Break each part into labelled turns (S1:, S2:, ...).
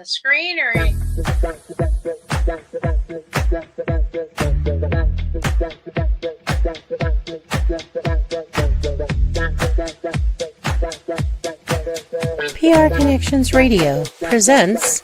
S1: the screen or?
S2: PR Connections Radio presents.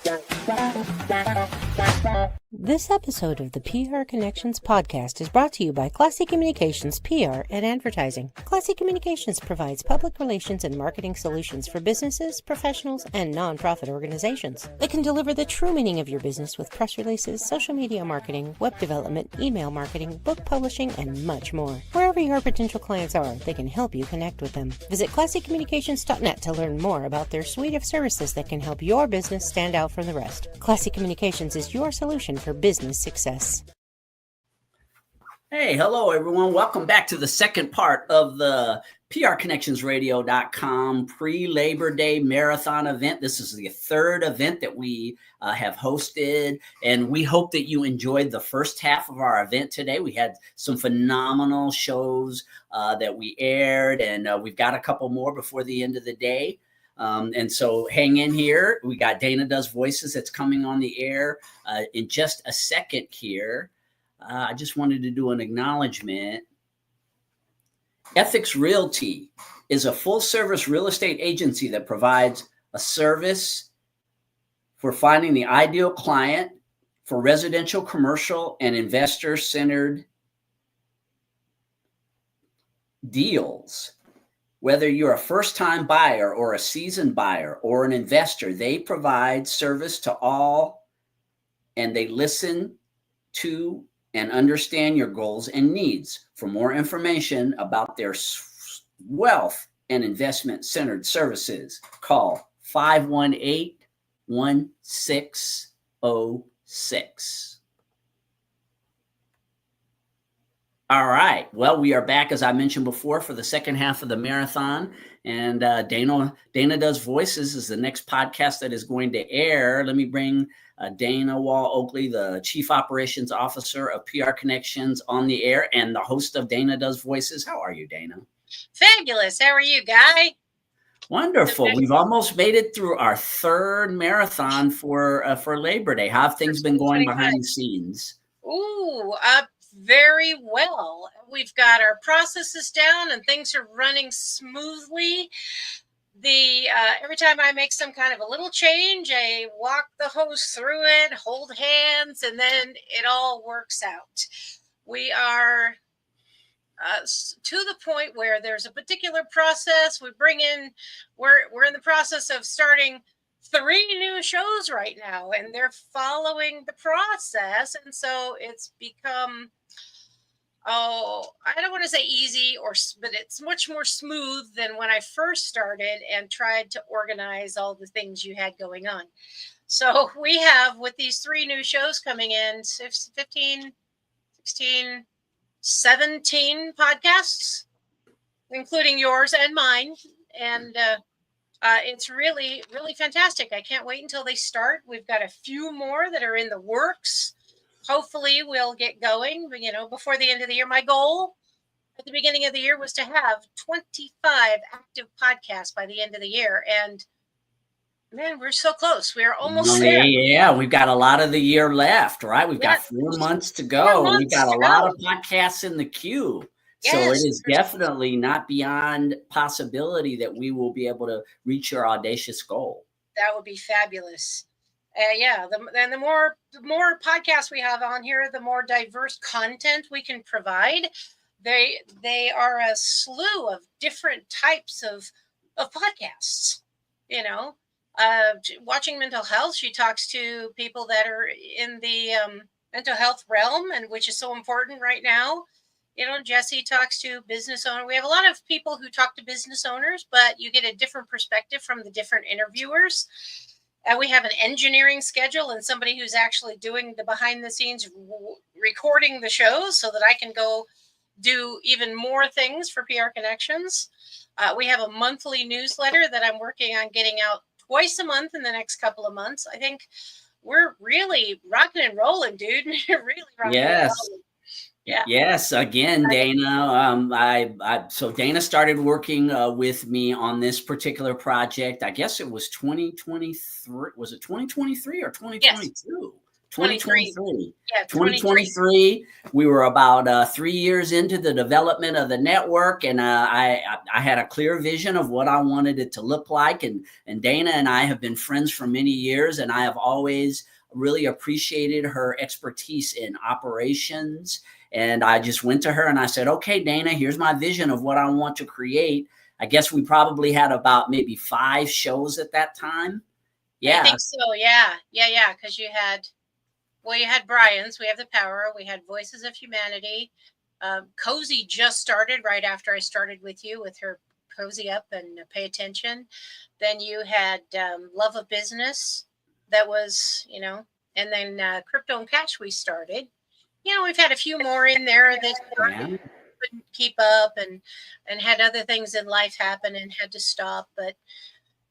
S2: This episode of the PR Connections podcast is brought to you by Classy Communications PR and Advertising. Classy Communications provides public relations and marketing solutions for businesses, professionals, and nonprofit organizations. They can deliver the true meaning of your business with press releases, social media marketing, web development, email marketing, book publishing, and much more. Wherever your potential clients are, they can help you connect with them. Visit classycommunications.net to learn more about their suite of services that can help your business stand out from the rest. Classy Communications is your solution for business success.
S3: Hey, hello, everyone. Welcome back to the second part of the PRConnectionsRadio.com pre-Labor Day marathon event. This is the third event that we have hosted, and we hope that you enjoyed the first half of our event today. We had some phenomenal shows that we aired, and we've got a couple more before the end of the day. And so hang in here. We got Dana Does Voices that's coming on the air in just a second here. I just wanted to do an acknowledgement. Ethics Realty is a full-service real estate agency that provides a service for finding the ideal client for residential, commercial, and investor-centered deals. Whether you're a first-time buyer or a seasoned buyer or an investor, they provide service to all, and they listen to and understand your goals and needs. For more information about their wealth and investment-centered services, call 518-1606. All right. Well, we are back, as I mentioned before, for the second half of the marathon. And Dana Does Voices is the next podcast that is going to air. Let me bring Dana Wall-Oakley, the Chief Operations Officer of PR Connections, on the air and the host of Dana Does Voices. How are you, Dana?
S1: Fabulous. How are you, Guy?
S3: Wonderful. We've almost made it through our third marathon for Labor Day. How have things been going behind the scenes?
S1: Ooh, very well. We've got our processes down and things are running smoothly. Every time I make some kind of a little change, I walk the host through it, hold hands, and then it all works out. We are to the point where there's a particular process we're in the process of starting 3 new shows right now, and they're following the process. And so it's become, I don't want to say easy, but it's much more smooth than when I first started and tried to organize all the things you had going on. So we have, with these 3 new shows coming in, 15, 16, 17 podcasts, including yours and mine. And it's really, really fantastic. I can't wait until they start. We've got a few more that are in the works. Hopefully we'll get going, before the end of the year. My goal at the beginning of the year was to have 25 active podcasts by the end of the year. And man, we're so close. We're almost there.
S3: Yeah, we've got a lot of the year left, right? We've got 4 months to go. We've got a lot of podcasts in the queue. So it is definitely not beyond possibility that we will be able to reach your audacious goal.
S1: That would be fabulous. The more podcasts we have on here, the more diverse content we can provide. They are a slew of different types of podcasts. Watching Mental Health, she talks to people that are in the mental health realm, and which is so important right now. Jesse talks to business owners. We have a lot of people who talk to business owners, but you get a different perspective from the different interviewers. We have an engineering schedule and somebody who's actually doing the behind the scenes recording the shows so that I can go do even more things for PR Connections. We have a monthly newsletter that I'm working on getting out twice a month in the next couple of months. I think we're really rocking and rolling, dude. Really rocking and rolling. Yeah.
S3: Yes, again, Dana. So Dana started working with me on this particular project. I guess it was 2023. Was it 2023 or
S1: Yes.
S3: 2022?
S1: 23.
S3: 2023.
S1: Yeah. 23.
S3: 2023. We were about 3 years into the development of the network, and I had a clear vision of what I wanted it to look like. And Dana and I have been friends for many years, and I have always really appreciated her expertise in operations. And I just went to her and I said, okay, Dana, here's my vision of what I want to create. I guess we probably had about maybe 5 shows at that time.
S1: I
S3: Yeah.
S1: think so. Yeah. Yeah. Because you had Brian's, We Have the Power. We had Voices of Humanity. Cozy just started right after I started with you with her Cozy Up and Pay Attention. Then you had Love of Business. That was, and then Crypto and Cash we started. We've had a few more in there that couldn't keep up and had other things in life happen and had to stop. But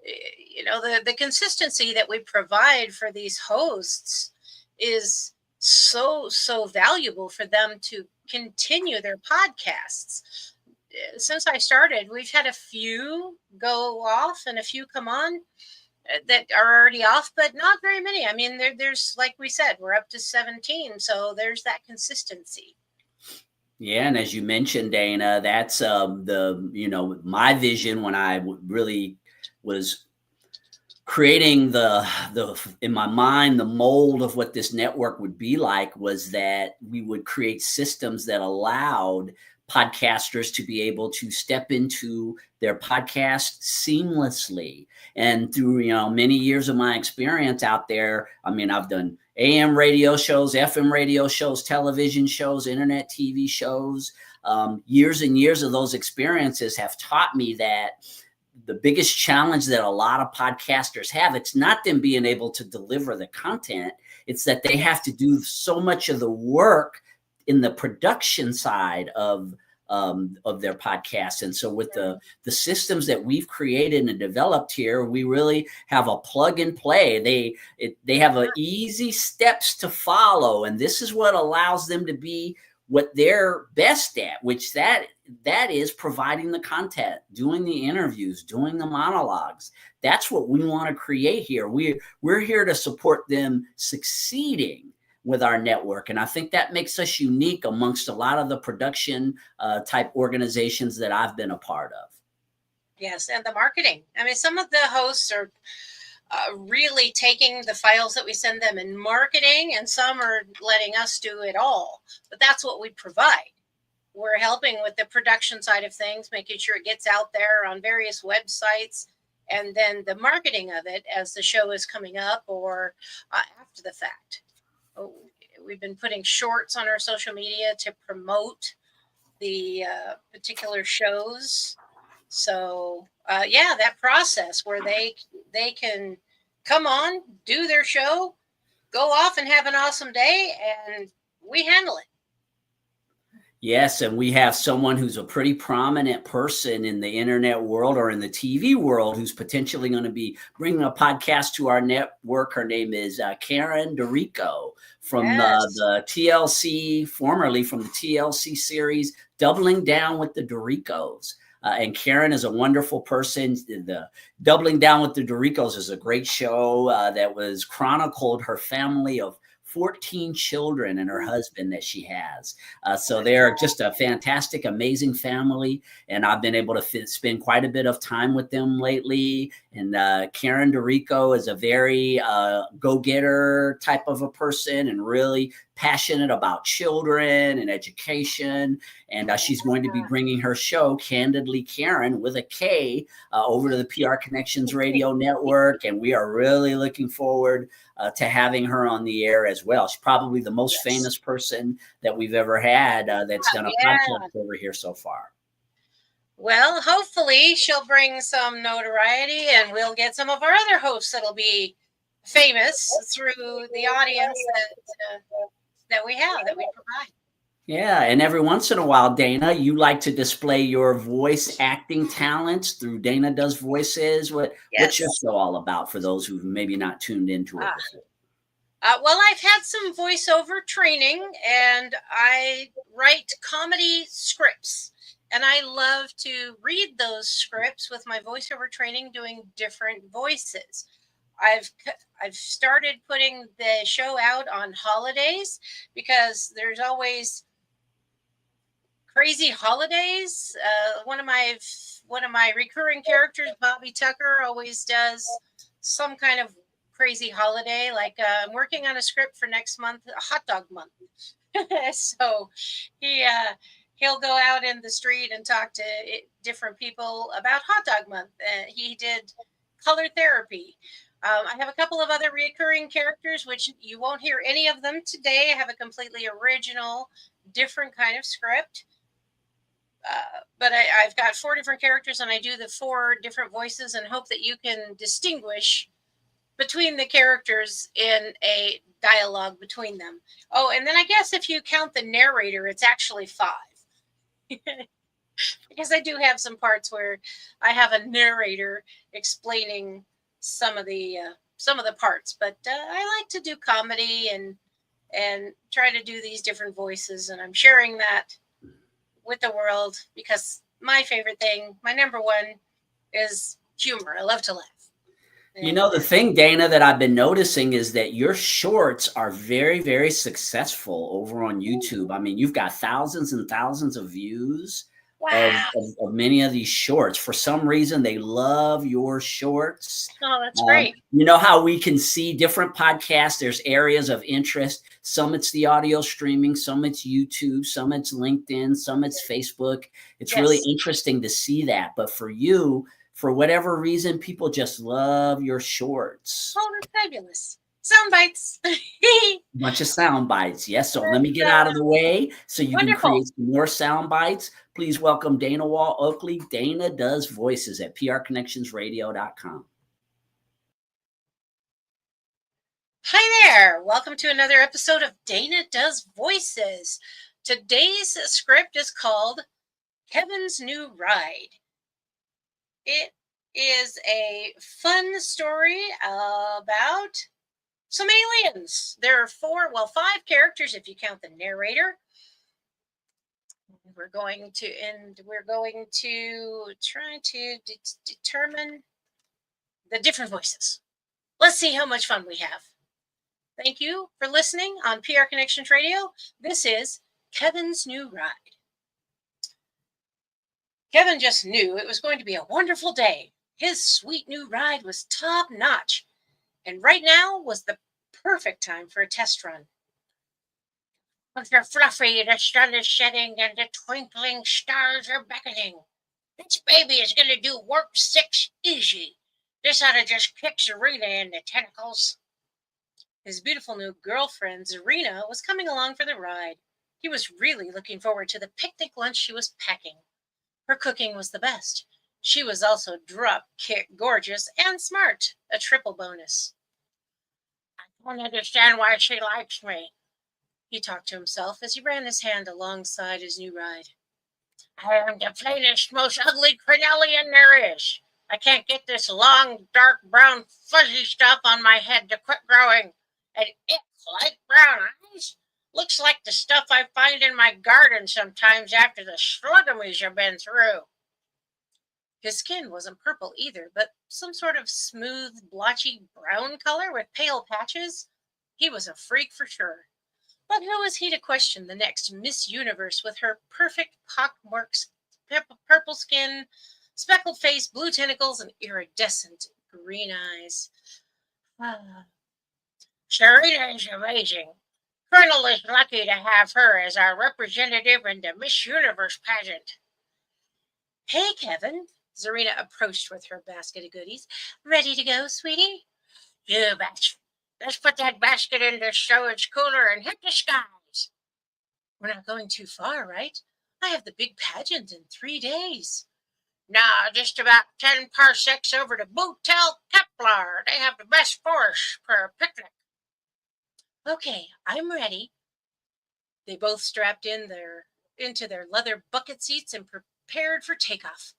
S1: the consistency that we provide for these hosts is so valuable for them to continue their podcasts. Since I started, we've had a few go off and a few come on that are already off, but not very many. I mean, there's, like we said, we're up to 17. So there's that consistency.
S3: Yeah. And as you mentioned, Dana, that's my vision when I really was creating in my mind, the mold of what this network would be like was that we would create systems that allowed podcasters to be able to step into their podcast seamlessly. And through, many years of my experience out there, I mean, I've done AM radio shows, FM radio shows, television shows, internet TV shows. Years and years of those experiences have taught me that the biggest challenge that a lot of podcasters have, it's not them being able to deliver the content. It's that they have to do so much of the work in the production side of their podcasts. And so with the systems that we've created and developed here, we really have a plug and play. They have easy steps to follow. And this is what allows them to be what they're best at, which that is providing the content, doing the interviews, doing the monologues. That's what we want to create here. We're here to support them succeeding with our network. And I think that makes us unique amongst a lot of the production type organizations that I've been a part of.
S1: Yes. And the marketing. I mean, some of the hosts are really taking the files that we send them and marketing, and some are letting us do it all. But that's what we provide. We're helping with the production side of things, making sure it gets out there on various websites, and then the marketing of it as the show is coming up or after the fact. We've been putting shorts on our social media to promote the particular shows. So that process where they can come on, do their show, go off and have an awesome day, and we handle it.
S3: Yes, and we have someone who's a pretty prominent person in the internet world or in the TV world who's potentially going to be bringing a podcast to our network. Her name is Karen DeRico from the TLC, formerly from the TLC series, Doubling Down with the DeRicos. And Karen is a wonderful person. The Doubling Down with the DeRicos is a great show that was chronicled her family of 14 children and her husband that she has. So they're just a fantastic, amazing family. And I've been able to spend quite a bit of time with them lately. And Karen DeRico is a very go-getter type of a person and really passionate about children and education. And she's going to be bringing her show, Candidly Karen, with a K, over to the PR Connections Radio Network. And we are really looking forward to having her on the air as well. She's probably the most famous person that we've ever had that's done a podcast over here so far.
S1: Well, hopefully she'll bring some notoriety and we'll get some of our other hosts that'll be famous through the audience that we have, that we provide.
S3: Yeah, and every once in a while, Dana, you like to display your voice acting talents through Dana Does Voices. What's your show all about for those who've maybe not tuned into it before?
S1: Well, I've had some voiceover training, and I write comedy scripts. And I love to read those scripts with my voiceover training, doing different voices. I've started putting the show out on holidays because there's always crazy holidays. One of my recurring characters, Bobby Tucker, always does some kind of crazy holiday. Like I'm working on a script for next month, a hot dog month. So he he'll go out in the street and talk to different people about hot dog month. He did color therapy. I have a couple of other recurring characters, which you won't hear any of them today. I have a completely original, different kind of script. But I've got 4 different characters, and I do the 4 different voices and hope that you can distinguish between the characters in a dialogue between them. Oh, and then I guess if you count the narrator, it's actually 5. Because I do have some parts where I have a narrator explaining some of the parts. But I like to do comedy and try to do these different voices, and I'm sharing that with the world because my favorite thing, my number one, is humor. I love to laugh.
S3: You know, the thing, Dana, that I've been noticing is that your shorts are very, very successful over on YouTube. I mean, you've got thousands and thousands of views of many of these shorts. For some reason, they love your shorts.
S1: Oh, that's great.
S3: You know how we can see different podcasts, there's areas of interest. Some it's the audio streaming, some it's YouTube, some it's LinkedIn, some it's Facebook. It's really interesting to see that. But for you, for whatever reason, people just love your shorts.
S1: Oh, they're fabulous. Sound bites.
S3: Bunch of sound bites. Yes. So let me get out of the way so you can create some more sound bites. Please welcome Dana Wall Oakley. Dana Does Voices at prconnectionsradio.com.
S1: Hi there. Welcome to another episode of Dana Does Voices. Today's script is called Kevin's New Ride. It is a fun story about some aliens. There are 5 characters if you count the narrator. We're going to try to determine the different voices. Let's see how much fun we have. Thank you for listening on PR Connections Radio. This is Kevin's New Ride. Kevin just knew it was going to be a wonderful day. His sweet new ride was top notch, and right now was the perfect time for a test run. Mr. Fluffy, the sun is setting and the twinkling stars are beckoning. This baby is going to do warp 6 easy. This ought to just kick Zarina in the tentacles. His beautiful new girlfriend, Zarina, was coming along for the ride. He was really looking forward to the picnic lunch she was packing. Her cooking was the best. She was also drop-kick gorgeous and smart, a triple bonus. I don't understand why she likes me, he talked to himself as he ran his hand alongside his new ride. I am the plainest, most ugly Cornelian there is. I can't get this long, dark, brown, fuzzy stuff on my head to quit growing. And it's like brown eyes. Looks like the stuff I find in my garden sometimes after the sluggamies I've been through. His skin wasn't purple either, but some sort of smooth, blotchy brown color with pale patches. He was a freak for sure. But who was he to question the next Miss Universe with her perfect pockmarked purple skin, speckled face, blue tentacles, and iridescent green eyes? Zarina is amazing. Colonel is lucky to have her as our representative in the Miss Universe pageant. Hey, Kevin. Zarina approached with her basket of goodies. Ready to go, sweetie? You bet. Let's put that basket in the storage cooler and hit the skies. We're not going too far, right? I have the big pageant in 3 days. Nah, just about 10 parsecs over to Bootel Kepler. They have the best force for a picnic. Okay, I'm ready. They both strapped into their leather bucket seats and prepared for takeoff.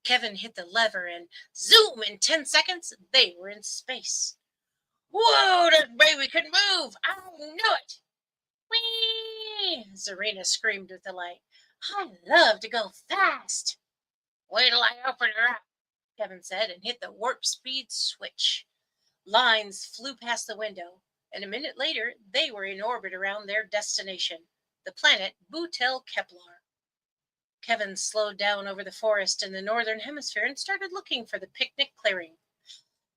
S1: Kevin hit the lever and zoom, in 10 seconds, they were in space. Whoa, this baby can Serena screamed with delight. I love to go fast. Wait till I open her up, Kevin said, and hit the warp speed switch. Lines flew past the window, and a minute later they were in orbit around their destination, the planet Bootel Kepler. Kevin slowed down over the forest in the northern hemisphere and started looking for the picnic clearing.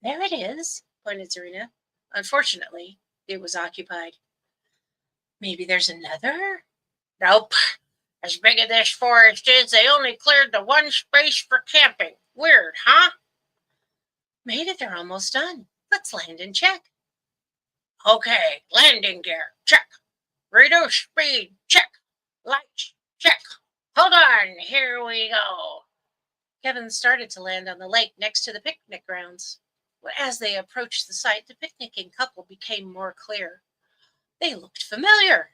S1: There it is, pointed Serena. Unfortunately, it was occupied. Maybe there's another? Nope. As big as this forest is, they only cleared the one space for camping. Weird, huh? Made it, they're almost done. Let's land and check. Okay, landing gear, check. Reduce speed, check. Lights, check. Hold on, here we go. Kevin started to land on the lake next to the picnic grounds. As they approached the site, the picnicking couple became more clear. They looked familiar.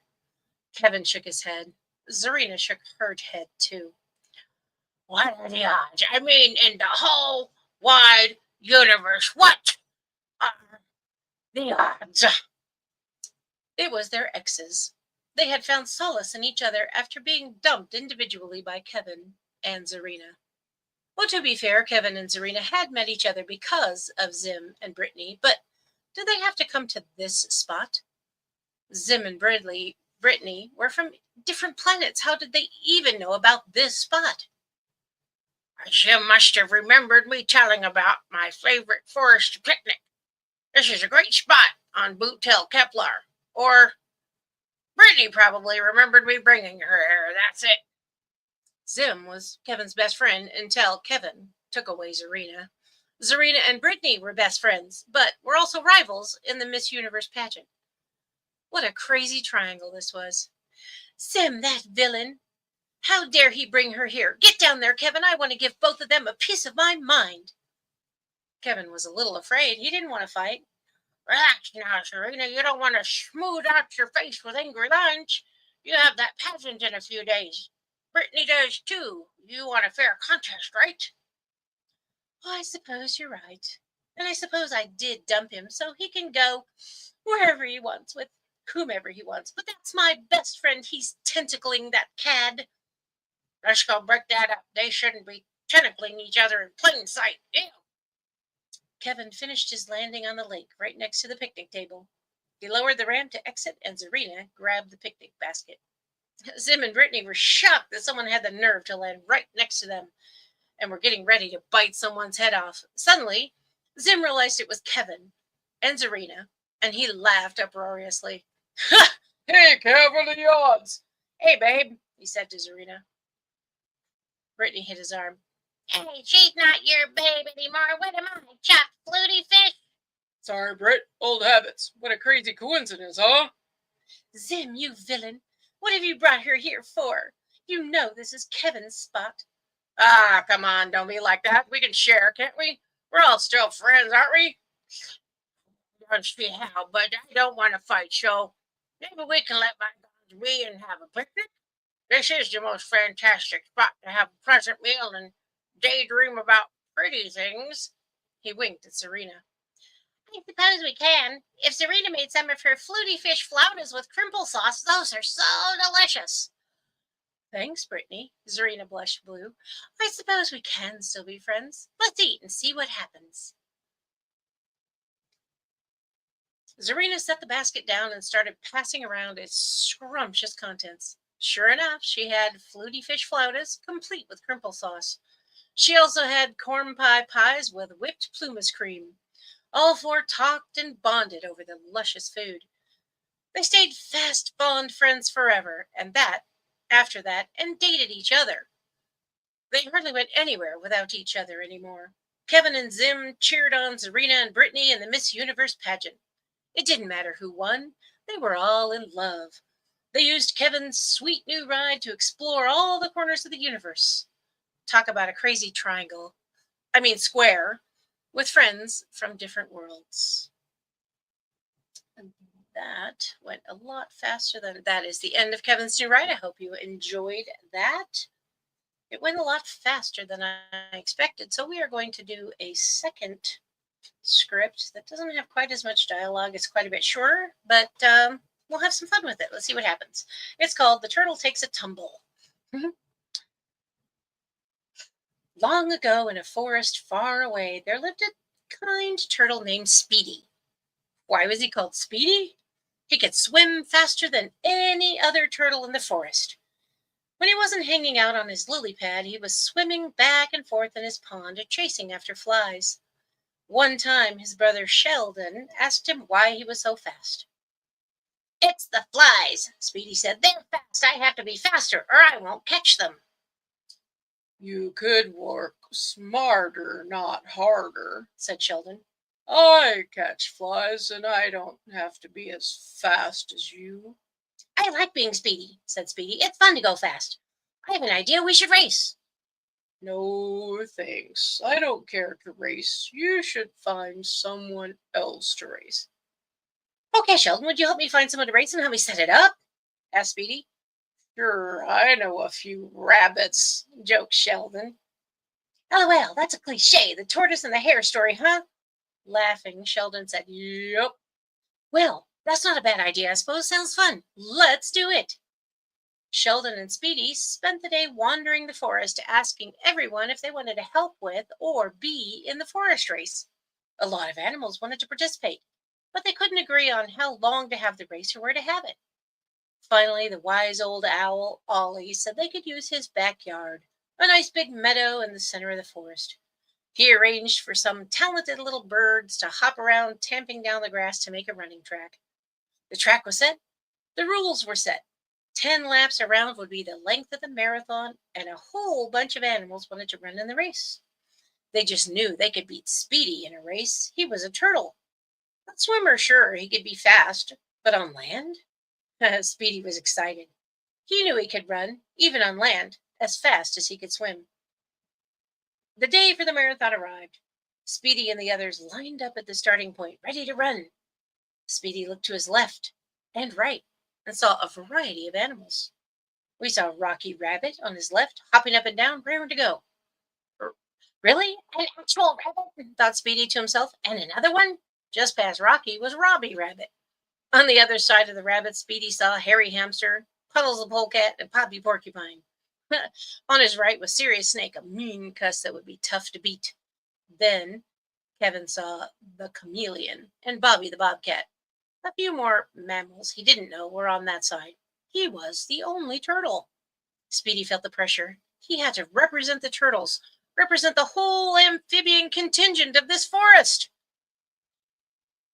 S1: Kevin shook his head. Serena shook her head too. What are the odds? I mean, in the whole wide universe, what are the odds? It was their exes. They had found solace in each other after being dumped individually by Kevin and Serena. Well, to be fair, Kevin and Serena had met each other because of Zim and Brittany, but did they have to come to this spot? Zim and Brittany were from different planets. How did they even know about this spot? Zim must have remembered me telling about my favorite forest picnic. This is a great spot on Bootel Kepler. Or Brittany probably remembered me bringing her here. That's it. Zim was Kevin's best friend until Kevin took away Serena. Serena and Brittany were best friends, but were also rivals in the Miss Universe pageant. What a crazy triangle this was. Zim, that villain. How dare he bring her here? Get down there, Kevin. I want to give both of them a piece of my mind. Kevin was a little afraid. He didn't want to fight. Relax now, Serena. You don't want to smooth out your face with angry lines. You have that pageant in a few days. Brittany does too. You want a fair contest, right? Well, I suppose you're right. And I suppose I did dump him so he can go wherever he wants with whomever he wants. But that's my best friend. He's tentacling that cad. Let's go break that up. They shouldn't be tentacling each other in plain sight. Ew. Kevin finished his landing on the lake right next to the picnic table. He lowered the ramp to exit, and Serena grabbed the picnic basket. Zim and Brittany were shocked that someone had the nerve to land right next to them and were getting ready to bite someone's head off. Suddenly, Zim realized it was Kevin and Serena, and he laughed uproariously. Hey, Kevin, the odds. Hey, babe, he said to Serena. Brittany hit his arm. Hey, she's not your babe anymore. What am I, chopped fluty fish? Sorry, Britt. Old habits. What a crazy coincidence, huh? Zim, you villain. What have you brought her here for? You know this is Kevin's spot. Ah, come on. Don't be like that. We can share, can't we? We're all still friends, aren't we? Don't see how, but I don't want to fight, so maybe we can let bygones be and have a picnic. This is the most fantastic spot to have a pleasant meal and daydream about pretty things. He winked at Serena. I suppose we can. If Serena made some of her fluty fish flautas with crimple sauce, those are so delicious. Thanks, Brittany. Serena blushed blue. I suppose we can still be friends. Let's eat and see what happens. Serena set the basket down and started passing around its scrumptious contents. Sure enough, she had fluty fish flautas, complete with crimple sauce. She also had corn pie pies with whipped plumas cream. All four talked and bonded over the luscious food. They stayed fast bond friends forever, and after that, and dated each other. They hardly went anywhere without each other anymore. Kevin and Zim cheered on Serena and Brittany in the Miss Universe pageant. It didn't matter who won. They were all in love. They used Kevin's sweet new ride to explore all the corners of the universe. Talk about a crazy square, with friends from different worlds. And that went a lot faster than that. Is the end of Kevin's new ride. I hope you enjoyed that. It went a lot faster than I expected, so we are going to do a second script that doesn't have quite as much dialogue. It's quite a bit shorter, but We'll have some fun with it. Let's see what happens. It's called The Turtle Takes a Tumble. Long ago, in a forest far away, there lived a kind turtle named Speedy. Why was he called Speedy? He could swim faster than any other turtle in the forest. When he wasn't hanging out on his lily pad, he was swimming back and forth in his pond or chasing after flies. One time, his brother Sheldon asked him why he was so fast. "It's the flies," Speedy said. "They're fast. I have to be faster or I won't catch them." "You could work smarter, not harder," said Sheldon. "I catch flies and I don't have to be as fast as you." "I like being speedy," said Speedy. "It's fun to go fast. I have an idea. We should race." "No, thanks. I don't care to race. You should find someone else to race." "Okay, Sheldon, would you help me find someone to race and help me set it up?" asked Speedy. "Sure, I know a few rabbits," joked Sheldon. "LOL, that's a cliche. The tortoise and the hare story, huh?" Laughing, Sheldon said, "Yep." "Well, that's not a bad idea, I suppose. Sounds fun. Let's do it." Sheldon and Speedy spent the day wandering the forest, asking everyone if they wanted to help with or be in the forest race. A lot of animals wanted to participate, but they couldn't agree on how long to have the race or where to have it. Finally, the wise old owl, Ollie, said they could use his backyard, a nice big meadow in the center of the forest. He arranged for some talented little birds to hop around, tamping down the grass to make a running track. The track was set. The rules were set. 10 laps around would be the length of the marathon, and a whole bunch of animals wanted to run in the race. They just knew they could beat Speedy in a race. He was a turtle. A swimmer, sure, he could be fast, but on land? Speedy was excited. He knew he could run, even on land, as fast as he could swim. The day for the marathon arrived. Speedy and the others lined up at the starting point, ready to run. Speedy looked to his left and right and saw a variety of animals. We saw Rocky Rabbit on his left, hopping up and down, raring to go. "Really? An actual rabbit?" thought Speedy to himself. "And another one?" Just past Rocky was Robbie Rabbit. On the other side of the rabbit, Speedy saw Hairy Hamster, Puddles the Polecat, and Poppy Porcupine. On his right was Serious Snake, a mean cuss that would be tough to beat. Then Kevin saw the Chameleon and Bobby the Bobcat. A few more mammals he didn't know were on that side. He was the only turtle. Speedy felt the pressure. He had to represent the turtles, represent the whole amphibian contingent of this forest.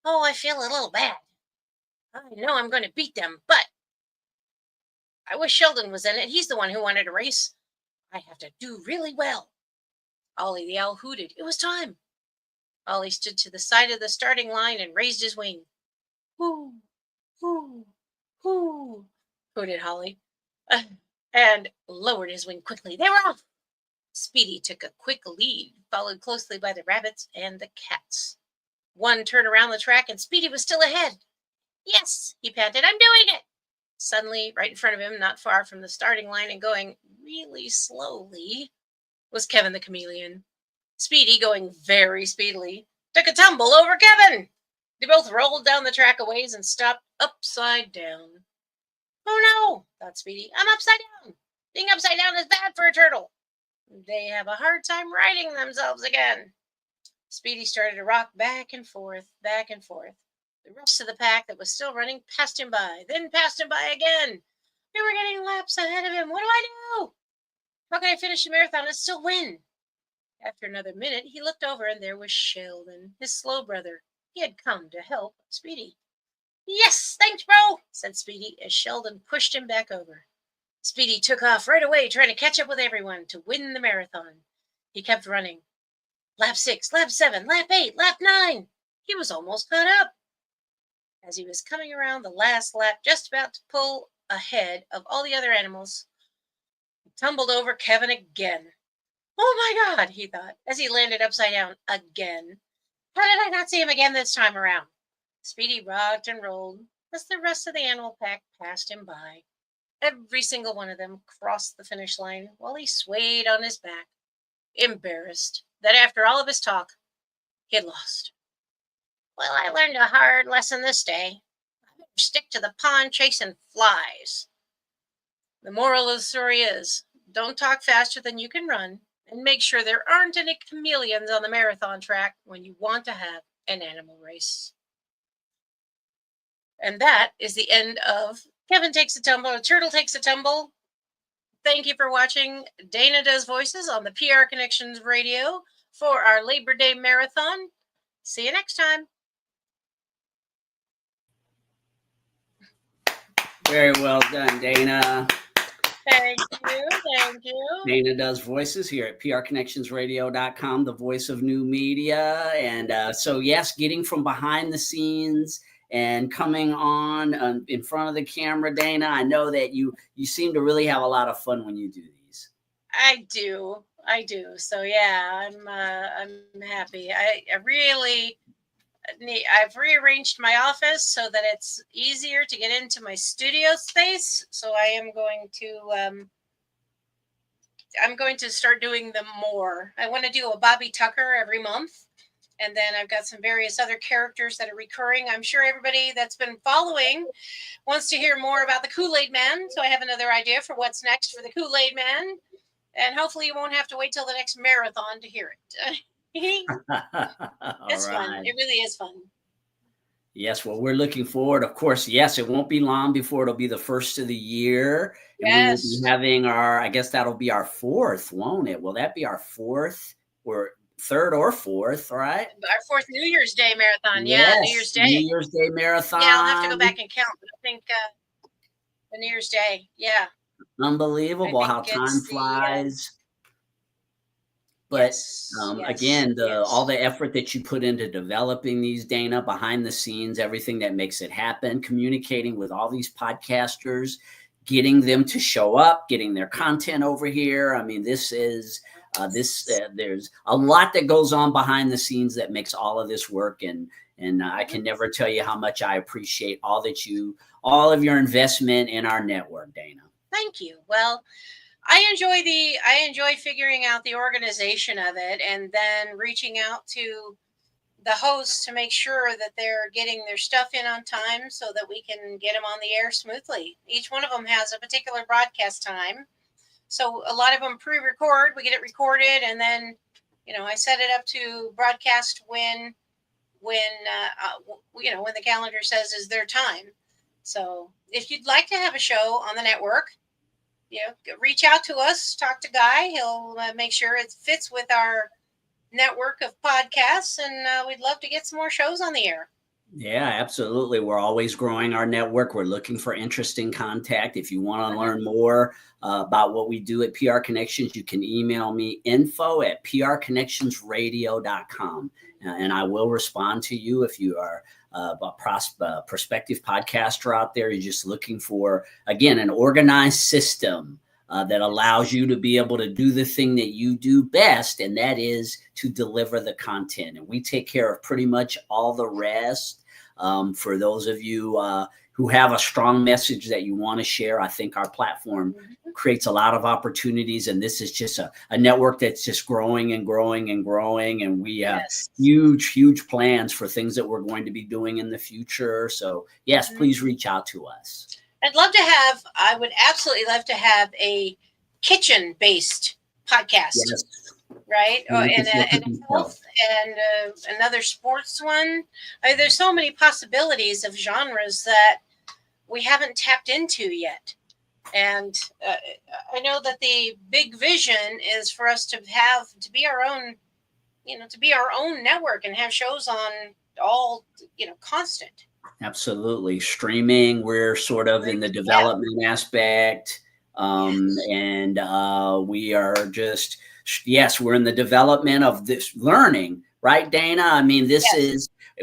S1: "Oh, I feel a little bad. I know I'm going to beat them, but I wish Sheldon was in it. He's the one who wanted to race. I have to do really well." Ollie the owl hooted. It was time. Ollie stood to the side of the starting line and raised his wing. "Hoo, hoo, hoo," hooted Holly, and lowered his wing quickly. They were off. Speedy took a quick lead, followed closely by the rabbits and the cats. One turned around the track and Speedy was still ahead. "Yes," he panted, "I'm doing it." Suddenly, right in front of him, not far from the starting line and going really slowly, was Kevin the Chameleon. Speedy, going very speedily, took a tumble over Kevin. They both rolled down the track a ways and stopped upside down. "Oh no," thought Speedy, "I'm upside down. Being upside down is bad for a turtle. They have a hard time righting themselves again." Speedy started to rock back and forth, back and forth. The rest of the pack that was still running passed him by, then passed him by again. They were getting laps ahead of him. What do I do? How can I finish the marathon and still win? After another minute, he looked over and there was Sheldon, his slow brother. He had come to help Speedy. "Yes, thanks, bro," said Speedy as Sheldon pushed him back over. Speedy took off right away, trying to catch up with everyone to win the marathon. He kept running. Lap 6, lap 7, lap 8, lap 9. He was almost caught up. As he was coming around the last lap, just about to pull ahead of all the other animals, he tumbled over Kevin again. "Oh my God," he thought, as he landed upside down again. "How did I not see him again this time around?" Speedy rocked and rolled as the rest of the animal pack passed him by. Every single one of them crossed the finish line while he swayed on his back, embarrassed that after all of his talk, he had lost. "Well, I learned a hard lesson this day. I've been stick to the pond chasing flies. The moral of the story is don't talk faster than you can run, and make sure there aren't any chameleons on the marathon track when you want to have an animal race. And that is the end of Kevin Takes a Tumble, or Turtle Takes a Tumble. Thank you for watching Dana Does Voices on the PR Connections Radio for our Labor Day Marathon. See you next time.
S3: Very well done, Dana.
S1: Thank you. Thank you.
S3: Dana Does Voices here at prconnectionsradio.com, the voice of new media. And so, yes, getting from behind the scenes and coming on in front of the camera, Dana, I know that you seem to really have a lot of fun when you do these.
S1: I do. So yeah, I'm happy. I've rearranged my office so that it's easier to get into my studio space. So I'm going to start doing them more. I want to do a Bobby Tucker every month. And then I've got some various other characters that are recurring. I'm sure everybody that's been following wants to hear more about the Kool-Aid Man. So I have another idea for what's next for the Kool-Aid Man. And hopefully you won't have to wait till the next marathon to hear it. It's fun. It really is fun.
S3: Yes, well, we're looking forward. Of course, yes, it won't be long before it'll be the first of the year. And
S1: yes.
S3: We will be having I guess that'll be our fourth, won't it? Will that be our fourth or third or fourth, right?
S1: Our fourth New Year's Day marathon.
S3: Yes,
S1: yeah, New Year's Day.
S3: New Year's Day marathon.
S1: Yeah, I'll have to go back and count. But I think the New Year's Day, yeah.
S3: Unbelievable how time flies. But again, all the effort that you put into developing these, Dana, behind the scenes, everything that makes it happen, communicating with all these podcasters, getting them to show up, getting their content over here. I mean, this is there's a lot that goes on behind the scenes that makes all of this work. And I can never tell you how much I appreciate all of your investment in our network, Dana.
S1: Thank you. Well, I enjoy figuring out the organization of it, and then reaching out to the hosts to make sure that they're getting their stuff in on time so that we can get them on the air smoothly. Each one of them has a particular broadcast time. So a lot of them pre-record, we get it recorded, and then, I set it up to broadcast when the calendar says is their time. So if you'd like to have a show on the network, reach out to us, talk to Guy. He'll make sure it fits with our network of podcasts, and we'd love to get some more shows on the air.
S3: Yeah, absolutely. We're always growing our network. We're looking for interesting contact. If you want to learn more about what we do at PR Connections, you can email me info@prconnectionsradio.com, and I will respond to you. If you are a prospective podcaster out there, you're just looking for, again, an organized system that allows you to be able to do the thing that you do best, and that is to deliver the content. And we take care of pretty much all the rest. For those of you who have a strong message that you want to share, I think our platform creates a lot of opportunities. And this is just a network that's just growing and growing and growing. And we have huge plans for things that we're going to be doing in the future. So yes, please reach out to us.
S1: I would absolutely love to have a kitchen-based podcast.
S3: Yes.
S1: Right? And health and another sports one. There's so many possibilities of genres that we haven't tapped into yet. And I know that the big vision is for us to be our own network and have shows on all, constant.
S3: Absolutely. Streaming, we're sort of in the development aspect. And we are just, we're in the development of this learning, right, Dana? I mean,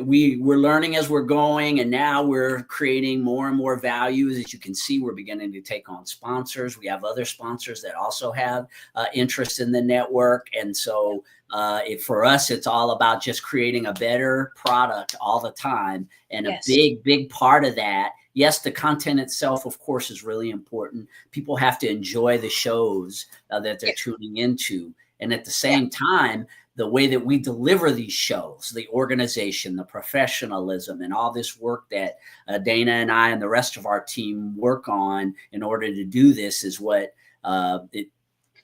S3: we're learning as we're going, and now we're creating more and more value. As you can see, we're beginning to take on sponsors. We have other sponsors that also have interest in the network. And so for us, it's all about just creating a better product all the time. And a big part of that, yes, the content itself, of course, is really important. People have to enjoy the shows that they're tuning into. And at the same time, the way that we deliver these shows, the organization, the professionalism, and all this work that Dana and I and the rest of our team work on in order to do this is what it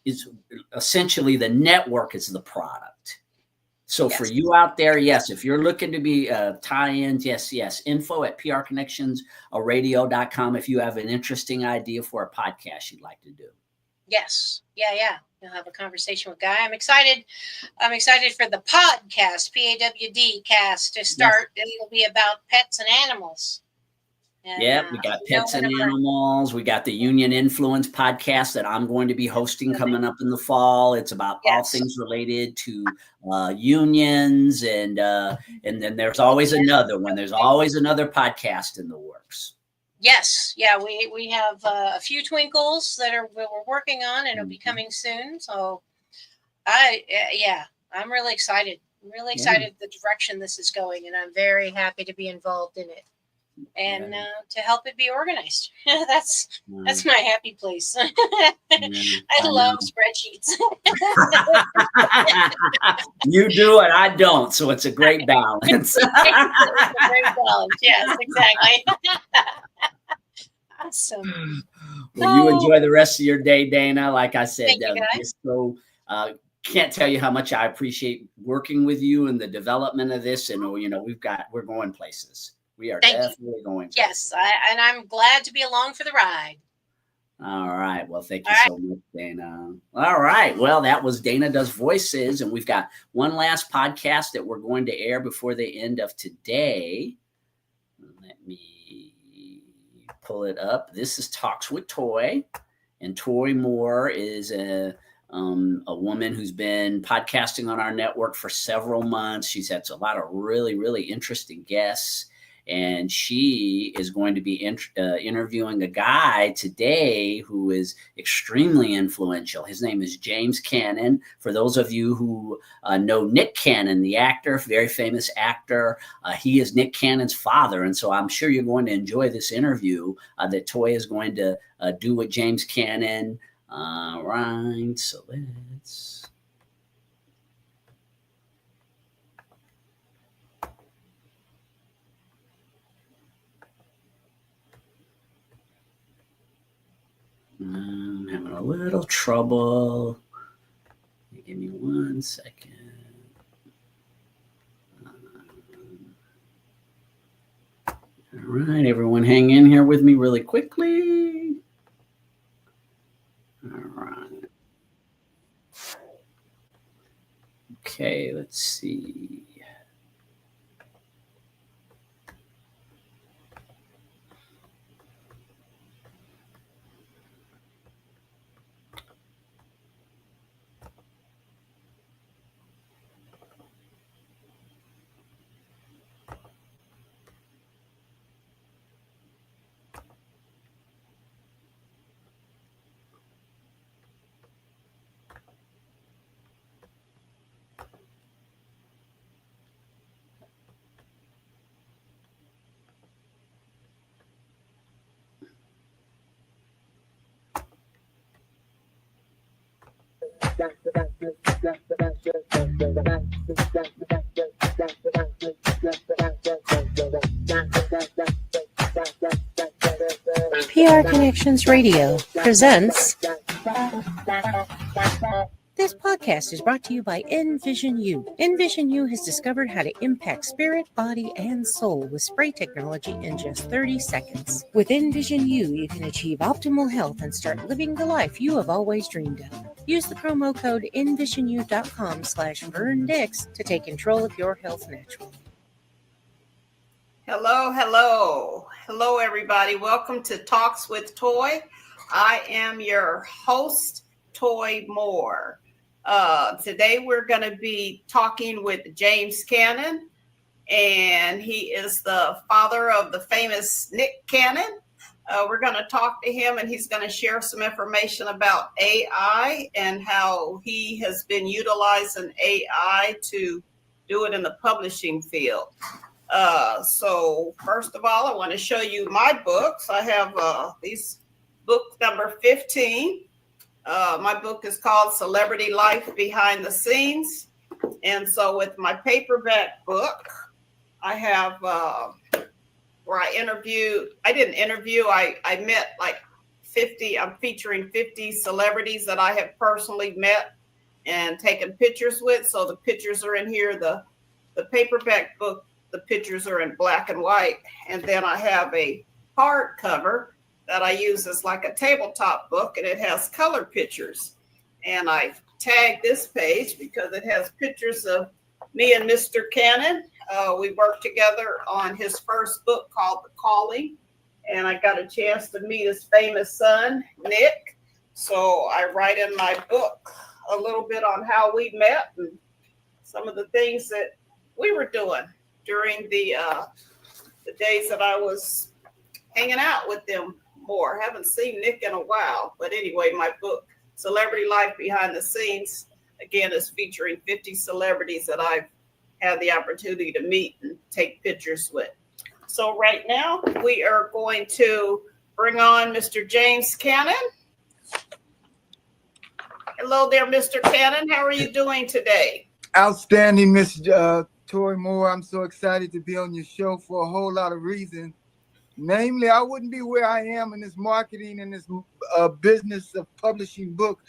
S3: is. Essentially, the network is the product. So for you out there, yes, if you're looking to be tie-ins, yes, info at prconnectionsradio.com if you have an interesting idea for a podcast you'd like to do.
S1: Yes. Yeah. We'll have a conversation with Guy. I'm excited for the podcast, PAWD cast, to start. Yes. It'll be about pets and animals. And,
S3: we got pets and animals. We got the Union Influence podcast that I'm going to be hosting coming up in the fall. It's about all things related to unions, and then there's always another one. There's always another podcast in the works.
S1: Yes, we have a few twinkles that we're working on, and it'll be coming soon. So, I'm really excited. I'm really excited the direction this is going, and I'm very happy to be involved in it and to help it be organized. That's my happy place. I love spreadsheets.
S3: You do and I don't, so it's a great balance.
S1: It's a great balance. Yes, exactly. Awesome.
S3: Well, you enjoy the rest of your day, Dana. Like I said, can't tell you how much I appreciate working with you and the development of this. And we're going places. We are definitely going places.
S1: Yes, and I'm glad to be along for the ride.
S3: All right. Well, thank you so much, Dana. All right. Well, that was Dana Does Voices, and we've got one last podcast that we're going to air before the end of today. Let me pull it up. This is Talks with Toy, and Toy Moore is a woman who's been podcasting on our network for several months. She's had a lot of really, really interesting guests, and she is going to be interviewing a guy today who is extremely influential. His name is James Cannon. For those of you who know Nick Cannon, the actor, very famous actor, he is Nick Cannon's father. And so I'm sure you're going to enjoy this interview that Toy is going to do with James Cannon. All right, so let's... I'm having a little trouble. Give me 1 second. All right, everyone hang in here with me really quickly. All right. Okay, let's see.
S2: PR Connections Radio presents. This podcast is brought to you by Envision U. Envision U has discovered how to impact spirit, body, and soul with spray technology in just 30 seconds. With Envision U, you can achieve optimal health and start living the life you have always dreamed of. Use the promo code envisionu.com/VernDix to take control of your health naturally.
S4: Hello, everybody. Welcome to Talks with Toy. I am your host, Toy Moore. Today we're going to be talking with James Cannon, and he is the father of the famous Nick Cannon. We're going to talk to him, and he's going to share some information about AI and how he has been utilizing AI to do it in the publishing field. So first of all, I want to show you my books. I have these book number 15. My book is called Celebrity Life Behind the Scenes. And so with my paperback book, I have where I met like 50, I'm featuring 50 celebrities that I have personally met and taken pictures with. So the pictures are in here. The paperback book, the pictures are in black and white. And then I have a hardcover that I use as like a tabletop book, and it has color pictures. And I tagged this page because it has pictures of me and Mr. Cannon. We worked together on his first book called The Calling, and I got a chance to meet his famous son, Nick. So I write in my book a little bit on how we met and some of the things that we were doing during the days that I was hanging out with them more. Haven't seen Nick in a while, but anyway, my book, Celebrity Life Behind the Scenes, again, is featuring 50 celebrities that I've had the opportunity to meet and take pictures with. So right now we are going to bring on Mr. James Cannon. Hello there, Mr. Cannon. How are you doing today?
S5: Outstanding, Miss Toy Moore. I'm so excited to be on your show for a whole lot of reasons. Namely, I wouldn't be where I am in this marketing and this business of publishing books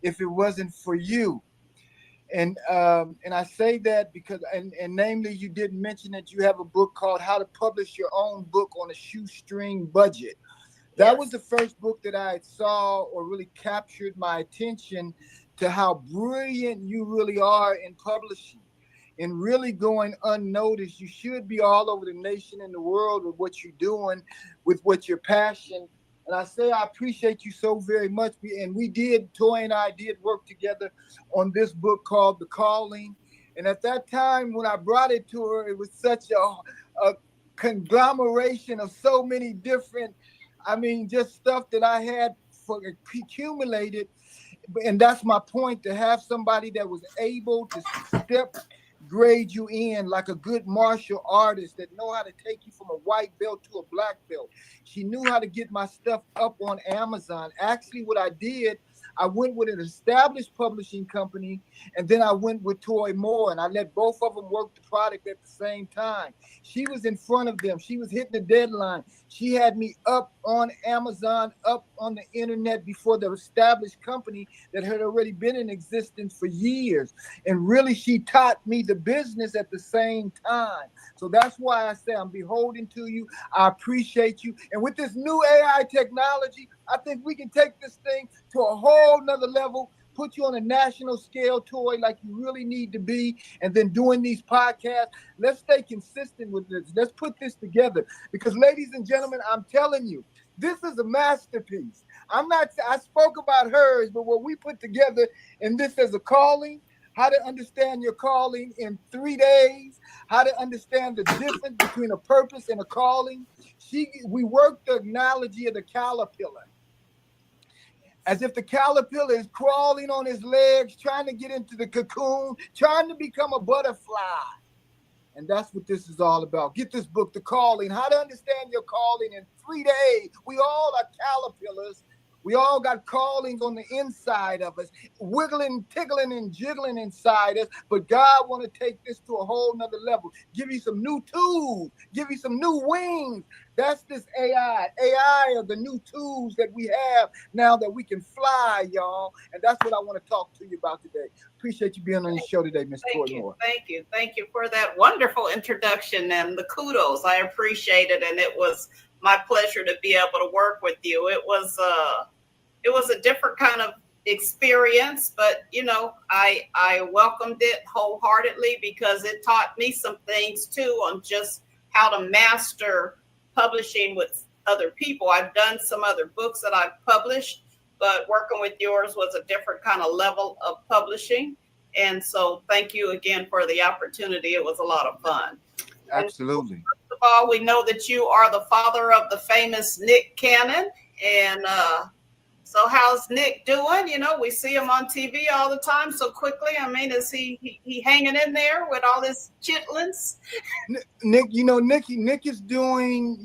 S5: if it wasn't for you. And I say that because, and namely, you did mention that you have a book called How to Publish Your Own Book on a Shoestring Budget. That was the first book that I saw or really captured my attention to how brilliant you really are in publishing and really going unnoticed. You should be all over the nation and the world with what you're doing, with what your passion. And I say I appreciate you so very much. And Toy and I did work together on this book called The Calling. And at that time, when I brought it to her, it was such a conglomeration of so many different, just stuff that I had accumulated. And that's my point, to have somebody that was able to grade you in like a good martial artist that know how to take you from a white belt to a black belt. She knew how to get my stuff up on Amazon. Actually, what I did, I went with an established publishing company, and then I went with Toy Moore, and I let both of them work the product at the same time. She was in front of them. She was hitting the deadline. She had me up on Amazon, up on the internet before the established company that had already been in existence for years. And really, she taught me the business at the same time. So that's why I say I'm beholden to you. I appreciate you. And with this new AI technology, I think we can take this thing to a whole nother level, put you on a national scale, Toy, like you really need to be, and then doing these podcasts. Let's stay consistent with this. Let's put this together because, ladies and gentlemen, I'm telling you, this is a masterpiece. I spoke about hers, but what we put together in this as a calling, how to understand your calling in 3 days, how to understand the difference between a purpose and a calling. We worked the analogy of the caterpillar. As if the caterpillar is crawling on his legs, trying to get into the cocoon, trying to become a butterfly. And that's what this is all about. Get this book, The Calling, How to Understand Your Calling in 3 days. We all are caterpillars. We all got callings on the inside of us, wiggling, tickling, and jiggling inside us. But God want to take this to a whole nother level. Give you some new tools. Give you some new wings. That's this AI. AI are the new tools that we have now that we can fly, y'all. And that's what I want to talk to you about today. Appreciate you being on the show today, Ms. Toy Moore.
S4: Thank you for that wonderful introduction and the kudos. I appreciate it. And it was my pleasure to be able to work with you. It was a different kind of experience, but I welcomed it wholeheartedly because it taught me some things too on just how to master publishing with other people. I've done some other books that I've published, but working with yours was a different kind of level of publishing. And so thank you again for the opportunity. It was a lot of fun.
S5: Absolutely.
S4: And first of all, we know that you are the father of the famous Nick Cannon. And so how's Nick doing? We see him on TV all the time so quickly. Is he hanging in there with all this chitlins?
S5: Nick, Nick is doing,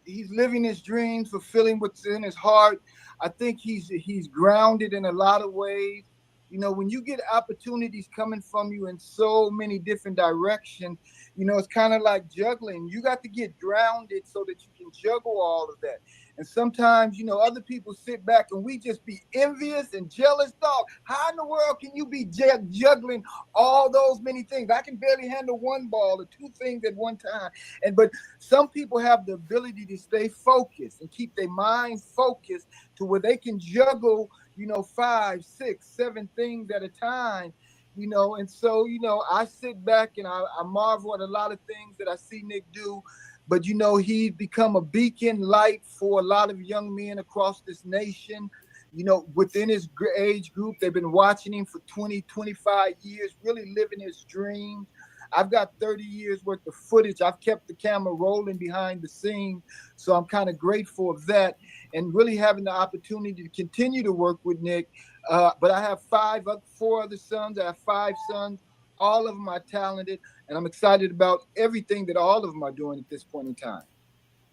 S5: he's living his dreams, fulfilling what's in his heart. I think he's grounded in a lot of ways. You know, when you get opportunities coming from you in so many different directions, you know, it's kind of like juggling. You got to get grounded so that you can juggle all of that. And sometimes, you know, other people sit back and we just be envious and jealous. Dog, how in the world can you be juggling all those many things? I can barely handle one ball or two things at one time. But some people have the ability to stay focused and keep their mind focused to where they can juggle, you know, 5, 6, 7 things at a time. You know, and so, you know, I sit back and I marvel at a lot of things that I see Nick do. But, you know, he's become a beacon light for a lot of young men across this nation. You know, within his age group, they've been watching him for 20, 25 years, really living his dreams. I've got 30 years worth of footage. I've kept the camera rolling behind the scenes. So I'm kind of grateful of that and really having the opportunity to continue to work with Nick. But I have 4 other sons. I have 5 sons. All of them are talented. And I'm excited about everything that all of them are doing at this point in time.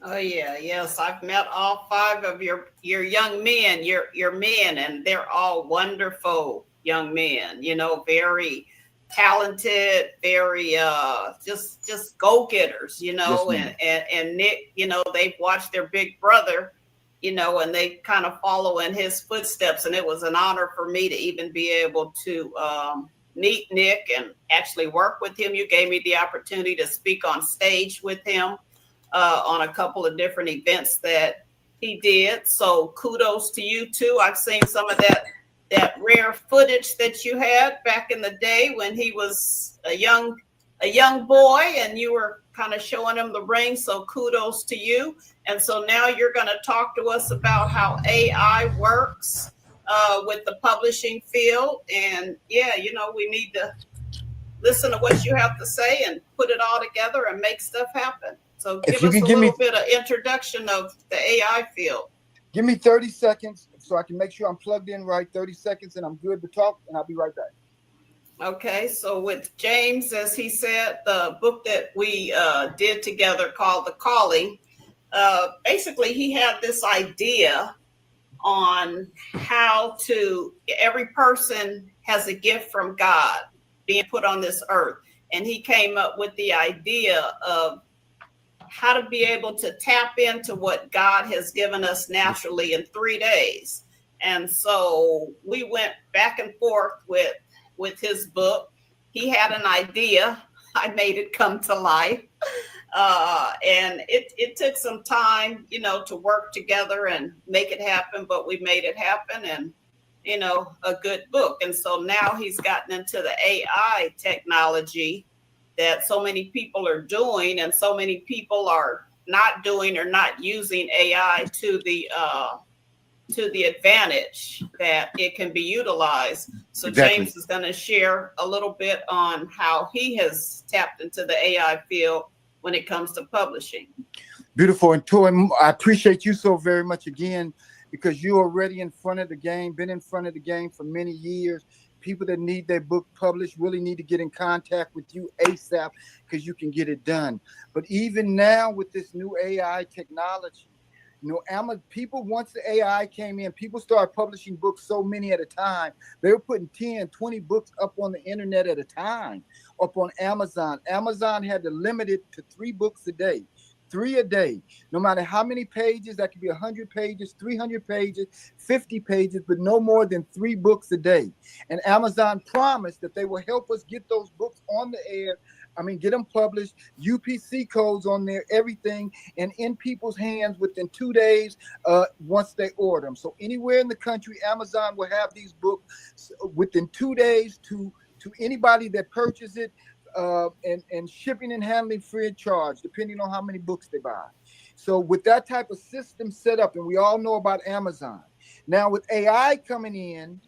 S4: Oh yeah, yes. I've met all 5 of your young men, your men, and they're all wonderful young men, you know, very talented, very just go-getters, you know,
S5: Yes,
S4: and Nick, you know, they've watched their big brother, you know, and they kind of follow in his footsteps. And it was an honor for me to even be able to meet Nick and actually work with him. You gave me the opportunity to speak on stage with him on a couple of different events that he did. So kudos to you too. I've seen some of that rare footage that you had back in the day when he was a young boy and you were kind of showing him the ring. So kudos to you. And so now you're going to talk to us about how AI works with the publishing field. And yeah, you know, we need to listen to what you have to say and put it all together and make stuff happen. So give us a little bit of introduction of the AI field.
S5: Give me 30 seconds so I can make sure I'm plugged in right. 30 seconds and I'm good to talk, and I'll be right back.
S4: Okay, so with James, as he said, the book that we did together called The Calling, basically he had this idea on how every person has a gift from God being put on this earth. And he came up with the idea of how to be able to tap into what God has given us naturally in 3 days. And so we went back and forth with his book. He had an idea. I made it come to life. And it took some time, you know, to work together and make it happen, but we made it happen, and, you know, a good book. And so now he's gotten into the AI technology that so many people are doing, and so many people are not doing or not using AI to the advantage that it can be utilized. So
S5: Exactly.
S4: James is going to share a little bit on how he has tapped into the AI field when it comes to publishing.
S5: Beautiful. And Toy, I appreciate you so very much again, because you're already in front of the game, been in front of the game for many years. People that need their book published really need to get in contact with you ASAP, because you can get it done. But even now with this new AI technology, you know, people, once the AI came in, people started publishing books so many at a time. They were putting 10, 20 books up on the internet at a time, up on Amazon. Amazon had to limit it to 3 books a day. 3 a day, no matter how many pages. That could be 100 pages, 300 pages, 50 pages, but no more than 3 books a day. And Amazon promised that they will help us get those books on the air. I mean, get them published, UPC codes on there, everything, and in people's hands within 2 days once they order them. So anywhere in the country, Amazon will have these books within 2 days to anybody that purchases it. And shipping and handling free of charge, depending on how many books they buy. So with that type of system set up, and we all know about Amazon. Now with AI coming in,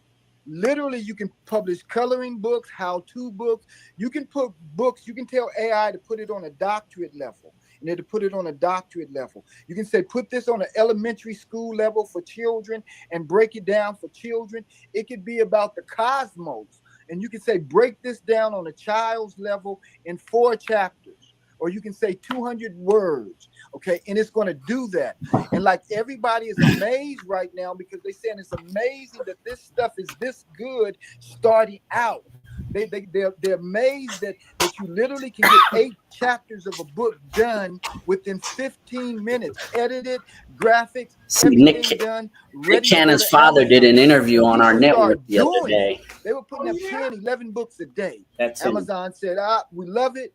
S5: literally you can publish coloring books, how-to books. You can put books, you can tell AI to put it on a doctorate level, and then to put it on a doctorate level. You can say, put this on an elementary school level for children and break it down for children. It could be about the cosmos. And you can say, break this down on a child's level in 4 chapters. Or you can say 200 words. Okay, and it's going to do that. And like everybody is amazed right now because they're saying it's amazing that this stuff is this good starting out. They're amazed that you literally can get 8 chapters of a book done within 15 minutes, edited, graphics,
S3: See, Nick,
S5: everything done,
S3: Nick
S5: ready to go
S3: Cannon's
S5: to
S3: father did
S5: Amazon.
S3: an interview on our
S5: People
S3: network
S5: started
S3: the other
S5: doing it.
S3: day.
S5: They were putting up 10, 11 books a day.
S3: That's it.
S5: Amazon said, we love it.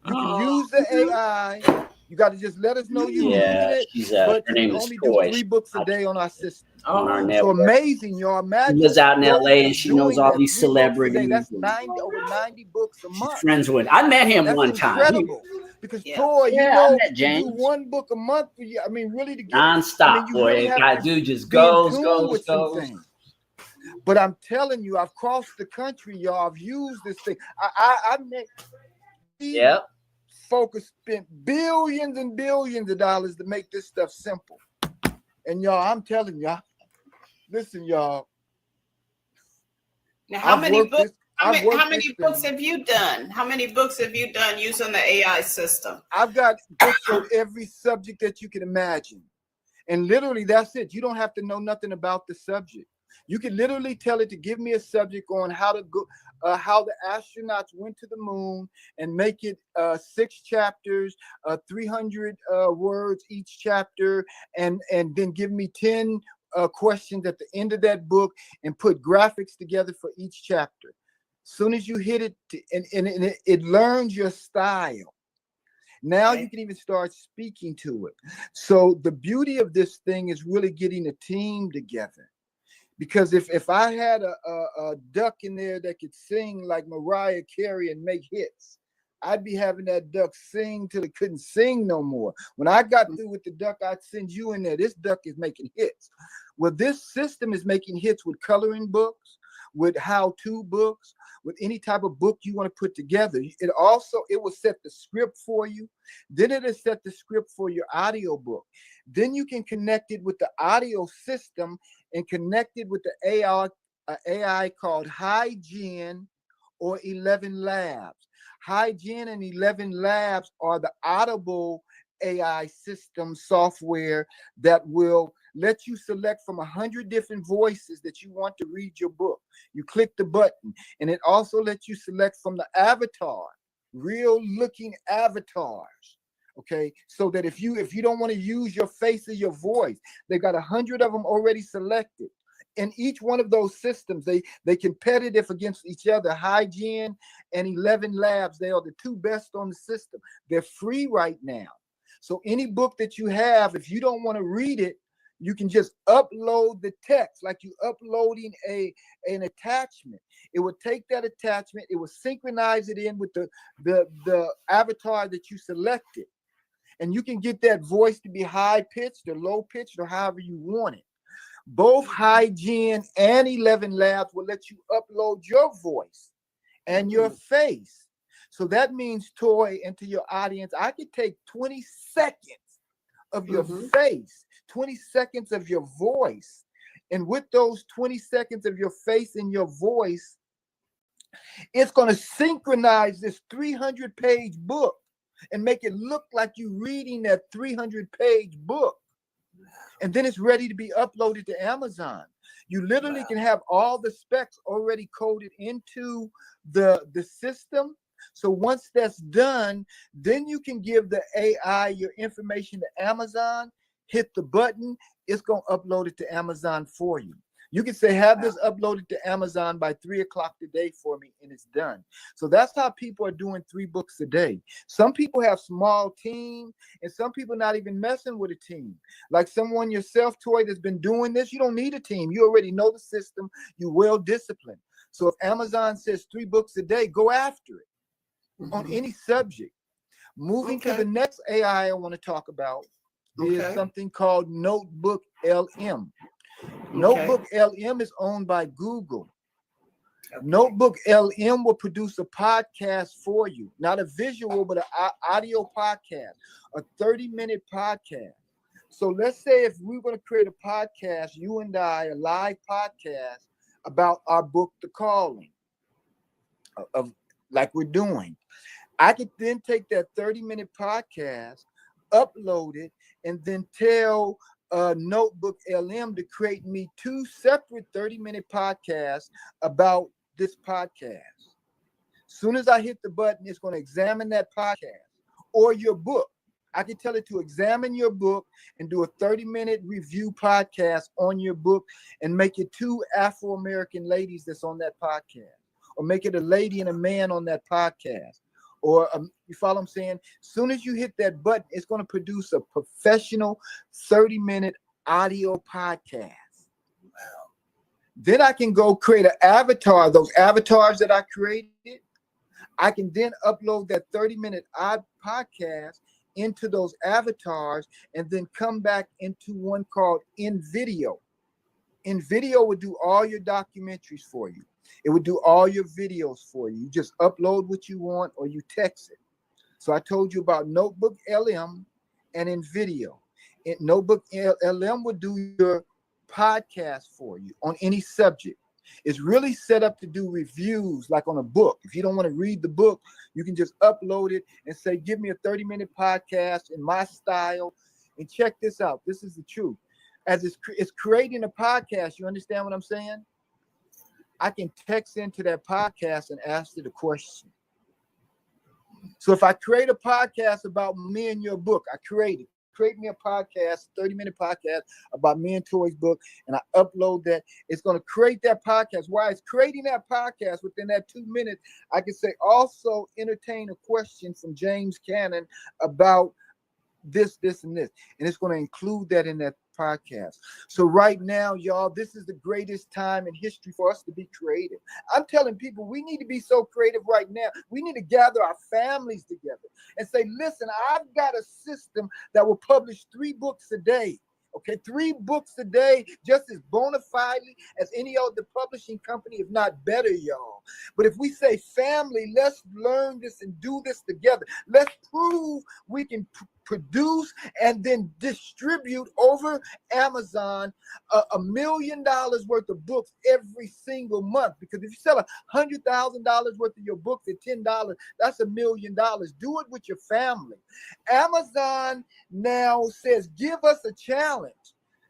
S5: You can use the AI. You got to just let us know you're using it. But
S3: her
S5: you
S3: name
S5: can
S3: is
S5: only
S3: Toy.
S5: do 3 books a day on our system.
S3: On our
S5: So
S3: network.
S5: amazing, y'all. Imagine.
S3: She lives out in LA and she knows all
S5: that,
S3: these
S5: 3 books a day.
S3: celebrities.
S5: That's over 90 books a
S3: She's
S5: month.
S3: friends with. I met him
S5: That's
S3: one time.
S5: incredible. Because Toy,
S3: Yeah,
S5: you know,
S3: I met
S5: to
S3: James.
S5: do 1 book a month for you. I mean, really to get
S3: nonstop,
S5: you
S3: boy.
S5: really
S3: That
S5: have to
S3: dude just
S5: be in
S3: goes.
S5: tune with some things. But I'm telling you, I've crossed the country, y'all. I've used this thing. I met folks spent billions and billions of dollars to make this stuff simple. And y'all, I'm telling y'all, listen, y'all.
S4: Now, how many books
S5: thing.
S4: have you done? How many books have you done using the AI system?
S5: I've got books on every subject that you can imagine. And literally, that's it. You don't have to know nothing about the subject. You can literally tell it to give me a subject on how to go, how the astronauts went to the moon, and make it 6 chapters, 300 words each chapter, and then give me 10 questions at the end of that book, and put graphics together for each chapter. As soon as you hit it, and it learns your style. Now you can even start speaking to it. So the beauty of this thing is really getting a team together. Because if I had a duck in there that could sing like Mariah Carey and make hits, I'd be having that duck sing till it couldn't sing no more. When I got through with the duck, I'd send you in there. This duck is making hits. Well, this system is making hits with coloring books, with how-to books, with any type of book you want to put together. It will set the script for you. Then it'll set the script for your audio book. Then you can connect it with the audio system and connect it with the AI called HiGen or 11 Labs. HiGen and 11 Labs are the Audible AI system software that will let you select from 100 different voices that you want to read your book. You click the button, and it also lets you select from the avatar, real looking avatars. Okay, so that if you don't want to use your face or your voice, they got 100 of them already selected. In each one of those systems, they competitive against each other. HiGen and 11 Labs, they are the 2 best on the system. They're free right now. So any book that you have, if you don't want to read it, you can just upload the text like you uploading an attachment. It will take that attachment, it will synchronize it in with the avatar that you selected. And you can get that voice to be high-pitched or low-pitched or however you want it. Both HiGen and 11 Labs will let you upload your voice and your face. So that means, Toy, and to your audience, I could take 20 seconds of your face, 20 seconds of your voice. And with those 20 seconds of your face and your voice, it's going to synchronize this 300-page book and make it look like you're reading that 300-page book. And then it's ready to be uploaded to Amazon. You literally can have all the specs already coded into the system. So once that's done, then you can give the AI your information to Amazon, hit the button, it's going to upload it to Amazon for you. You can say, have this uploaded to Amazon by 3 o'clock today for me, and it's done. So that's how people are doing 3 books a day. Some people have small teams, and some people not even messing with a team. Like someone yourself, Toy, that's been doing this, you don't need a team. You already know the system. You're well disciplined. So if Amazon says 3 books a day, go after it on any subject. Moving to the next AI I want to talk about is something called Notebook LM. Notebook LM is owned by Google. Notebook LM will produce a podcast for you, not a visual, but an audio podcast, a 30-minute podcast. So let's say if we're going to create a podcast, you and I, a live podcast about our book, The Calling, of like we're doing. I could then take that 30-minute podcast, upload it, and then tell Notebook LM to create me 2 separate 30-minute podcasts about this podcast. Soon as I hit the button, it's going to examine that podcast or your book. I can tell it to examine your book and do a 30-minute review podcast on your book and make it 2 Afro-American ladies that's on that podcast, or make it a lady and a man on that podcast. Or you follow what I'm saying? Soon as you hit that button, it's going to produce a professional 30-minute audio podcast. Wow. Then I can go create an avatar. Those avatars that I created, I can then upload that 30-minute podcast into those avatars and then come back into one called InVideo. InVideo would do all your documentaries for you. It would do all your videos for you. You just upload what you want or you text it. So I told you about Notebook LM and InVideo. Notebook LM would do your podcast for you on any subject. It's really set up to do reviews like on a book. If you don't want to read the book, you can just upload it and say, give me a 30-minute podcast in my style. And check this out. This is the truth. As it's creating a podcast, you understand what I'm saying? I can text into that podcast and ask it a question. So if I create a podcast about me and your book, create me a podcast, 30-minute podcast about me and Toy's book, and I upload that. It's going to create that podcast. While it's creating that podcast, within that 2 minutes, I can say, also entertain a question from James Cannon about this, and this. And it's going to include that in that podcast. So right now, y'all, this is the greatest time in history for us to be creative. I'm telling people we need to be so creative right now. We need to gather our families together and say, listen, I've got a system that will publish 3 books a day. Okay, 3 books a day, just as bona fidely as any other publishing company, if not better, y'all. But if we say, family, let's learn this and do this together. Let's prove we can produce and then distribute over Amazon $1 million worth of books every single month. Because if you sell $100,000 worth of your books at $10, that's $1 million. Do it with your family. Amazon now says, give us a challenge.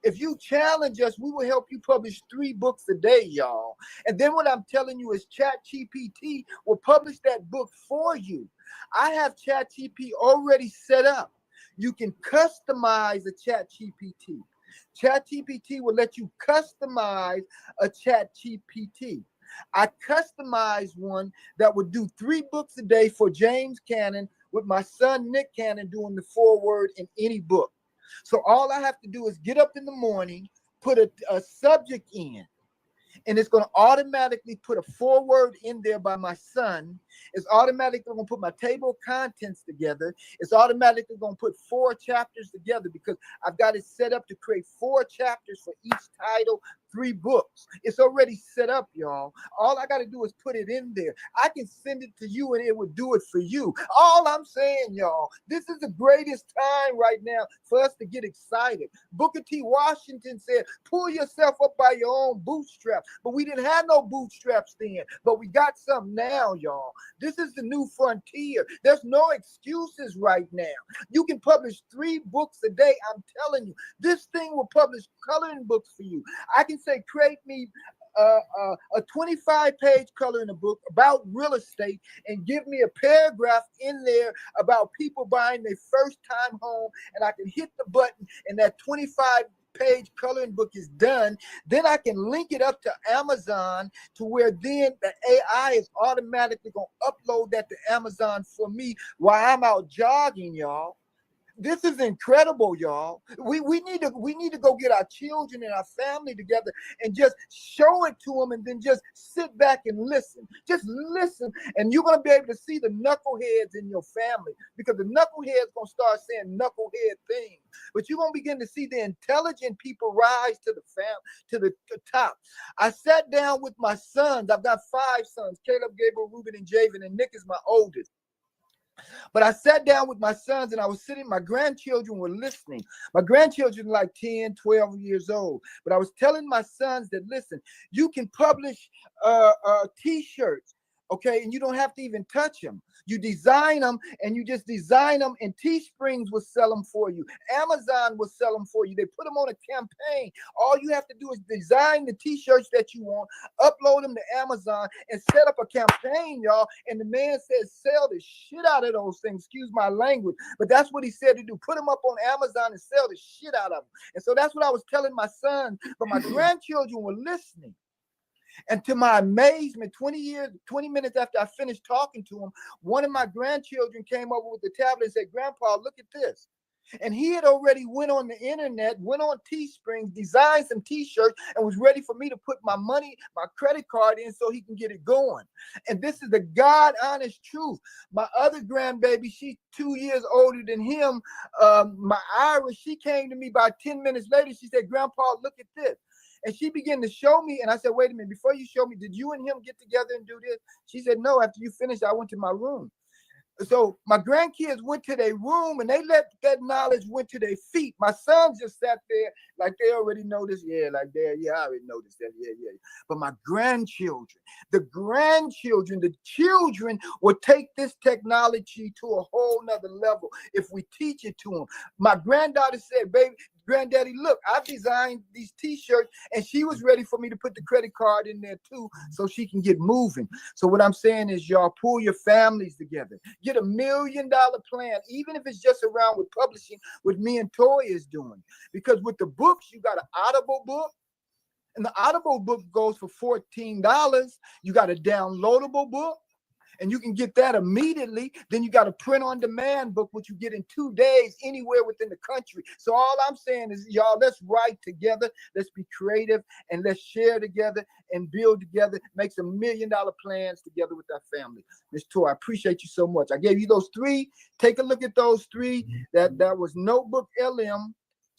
S5: If you challenge us, we will help you publish 3 books a day, y'all. And then what I'm telling you is ChatGPT will publish that book for you. I have ChatGPT already set up. You can customize a ChatGPT. ChatGPT will let you customize a ChatGPT. I customized one that would do 3 books a day for James Cannon, with my son Nick Cannon doing the foreword in any book. So all I have to do is get up in the morning, put a subject in, and it's going to automatically put a foreword in there by my son. It's automatically going to put my table of contents together. It's automatically going to put 4 chapters together because I've got it set up to create 4 chapters for each title, 3 books. It's already set up, y'all. All I got to do is put it in there. I can send it to you and it would do it for you. All I'm saying, y'all, this is the greatest time right now for us to get excited. Booker T. Washington said, pull yourself up by your own bootstraps. But we didn't have no bootstraps then, but we got some now, y'all. This is the new frontier. There's no excuses right now. You can publish 3 books a day. I'm telling you, this thing will publish coloring books for you. I can say, create me a 25-page coloring book about real estate and give me a paragraph in there about people buying their first time home, and I can hit the button and that 25-page coloring book is done. Then I can link it up to Amazon to where then the AI is automatically going to upload that to Amazon for me while I'm out jogging, y'all. This is incredible, y'all. We need to go get our children and our family together and just show it to them, and then just sit back and listen. Just listen, and you're gonna be able to see the knuckleheads in your family, because the knuckleheads gonna start saying knucklehead things. But you're gonna begin to see the intelligent people rise to the top. I sat down with my sons. I've got 5 sons: Caleb, Gabriel, Reuben, and Javen, and Nick is my oldest. But I sat down with my sons and I was sitting, my grandchildren were listening. My grandchildren are like 10, 12 years old. But I was telling my sons that, listen, you can publish T-shirts, Okay, and you don't have to even touch them. You design them, and you just design them, and Teesprings will sell them for you. Amazon will sell them for you. They put them on a campaign. All you have to do is design the t-shirts that you want, upload them to Amazon, and set up a campaign, y'all. And the man says, sell the shit out of those things. Excuse my language, but that's what he said to do. Put them up on Amazon and sell the shit out of them. And so that's what I was telling my son, but my grandchildren were listening. And to my amazement, 20 minutes after I finished talking to him, one of my grandchildren came over with the tablet and said, Grandpa, look at this. And he had already went on the internet, went on Teesprings, designed some t-shirts, and was ready for me to put my money, my credit card in so he can get it going. And this is the God honest truth. My other grandbaby, she's 2 years older than him. My Iris, she came to me about 10 minutes later. She said, Grandpa, look at this. And she began to show me, and I said, wait a minute, before you show me, did you and him get together and do this? She said, no, after you finished, I went to my room. So my grandkids went to their room, and they let that knowledge went to their feet. My sons just sat there like they already know this. Yeah, like that. Yeah, I already know this. Yeah. But my grandchildren, the children will take this technology to a whole nother level if we teach it to them. My granddaughter said, baby, Granddaddy, look, I designed these t-shirts, and she was ready for me to put the credit card in there too so she can get moving. So what I'm saying is, y'all, pull your families together. Get $1 million plan, even if it's just around with publishing, what me and Toy is doing. Because with the books, you got an Audible book, and the Audible book goes for $14. You got a downloadable book, and you can get that immediately. Then you got a print-on-demand book, which you get in 2 days anywhere within the country. So all I'm saying is, y'all, let's write together. Let's be creative, and let's share together and build together. Make some $1 million plans together with our family. Ms. Toy, I appreciate you so much. I gave you those 3. Take a look at those 3. That was Notebook LM,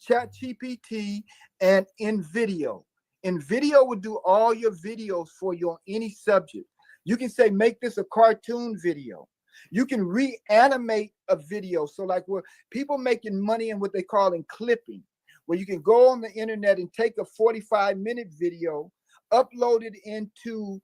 S5: ChatGPT, and InVideo. InVideo will do all your videos for you on any subject. You can say, make this a cartoon video. You can reanimate a video. So like where people making money in what they call in clipping, where you can go on the internet and take a 45-minute video, upload it into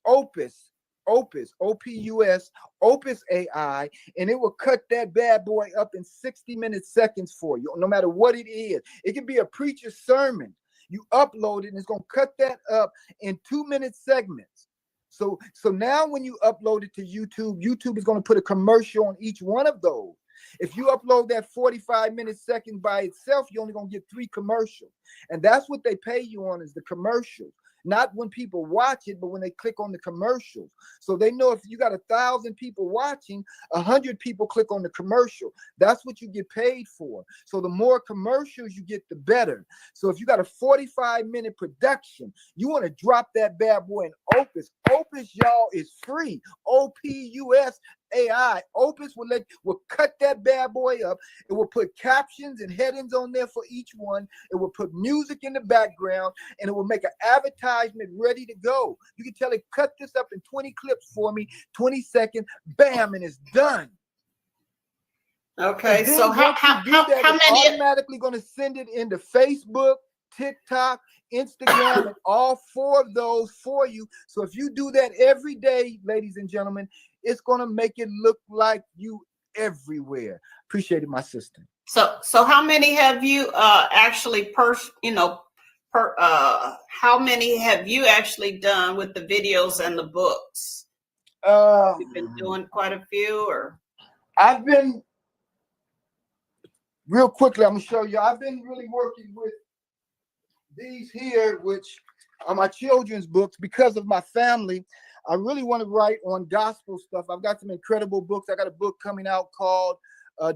S5: Opus, O-P-U-S, Opus AI, and it will cut that bad boy up in 60 seconds for you, no matter what it is. It can be a preacher's sermon. You upload it, and it's going to cut that up in 2-minute segments. So now when you upload it to YouTube, YouTube is going to put a commercial on each one of those. If you upload that 45-minute second by itself, you're only going to get 3 commercials. And that's what they pay you on, is the commercials. Not when people watch it, but when they click on the commercials. So they know if you got 1,000 people watching, 100 people click on the commercial. That's what you get paid for. So the more commercials you get, the better. So if you got a 45-minute production, you want to drop that bad boy in Opus. Opus, y'all, is free. O-P-U-S AI. Opus will cut that bad boy up. It will put captions and headings on there for each one. It will put music in the background, and it will make an advertisement ready to go. You can tell it, cut this up in 20 clips for me, 20 seconds, bam, and it's done.
S4: Okay, so how many?
S5: Automatically going to send it into Facebook, TikTok, Instagram, and all 4 of those for you. So if you do that every day, ladies and gentlemen, it's going to make it look like you everywhere. Appreciate it, my sister.
S4: So how many have you actually how many have you actually done with the videos and the books? You've been doing quite a few, or?
S5: I've been, real quickly, I'm gonna show you. I've been really working with these here, which are my children's books, because of my family. I really want to write on gospel stuff. I've got some incredible books. I got a book coming out called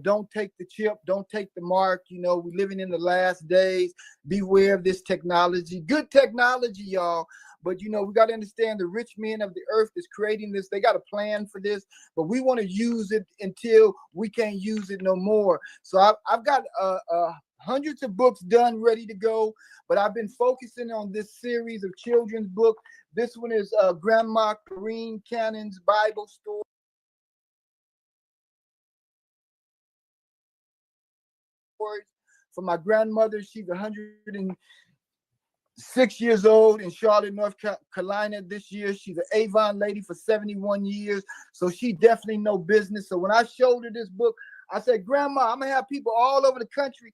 S5: Don't Take the Chip, Don't Take the Mark. You know, we're living in the last days. Beware of this technology. Good technology, y'all. But, you know, we got to understand the rich men of the earth is creating this. They got a plan for this, but we want to use it until we can't use it no more. So I've got hundreds of books done, ready to go, but I've been focusing on this series of children's books. This one is Grandma Corrine Cannon's Bible Story. For my grandmother, she's 100 and 6 years old in Charlotte, North Carolina this year. She's an Avon lady for 71 years. So she definitely know business. So when I showed her this book, I said, Grandma, I'm going to have people all over the country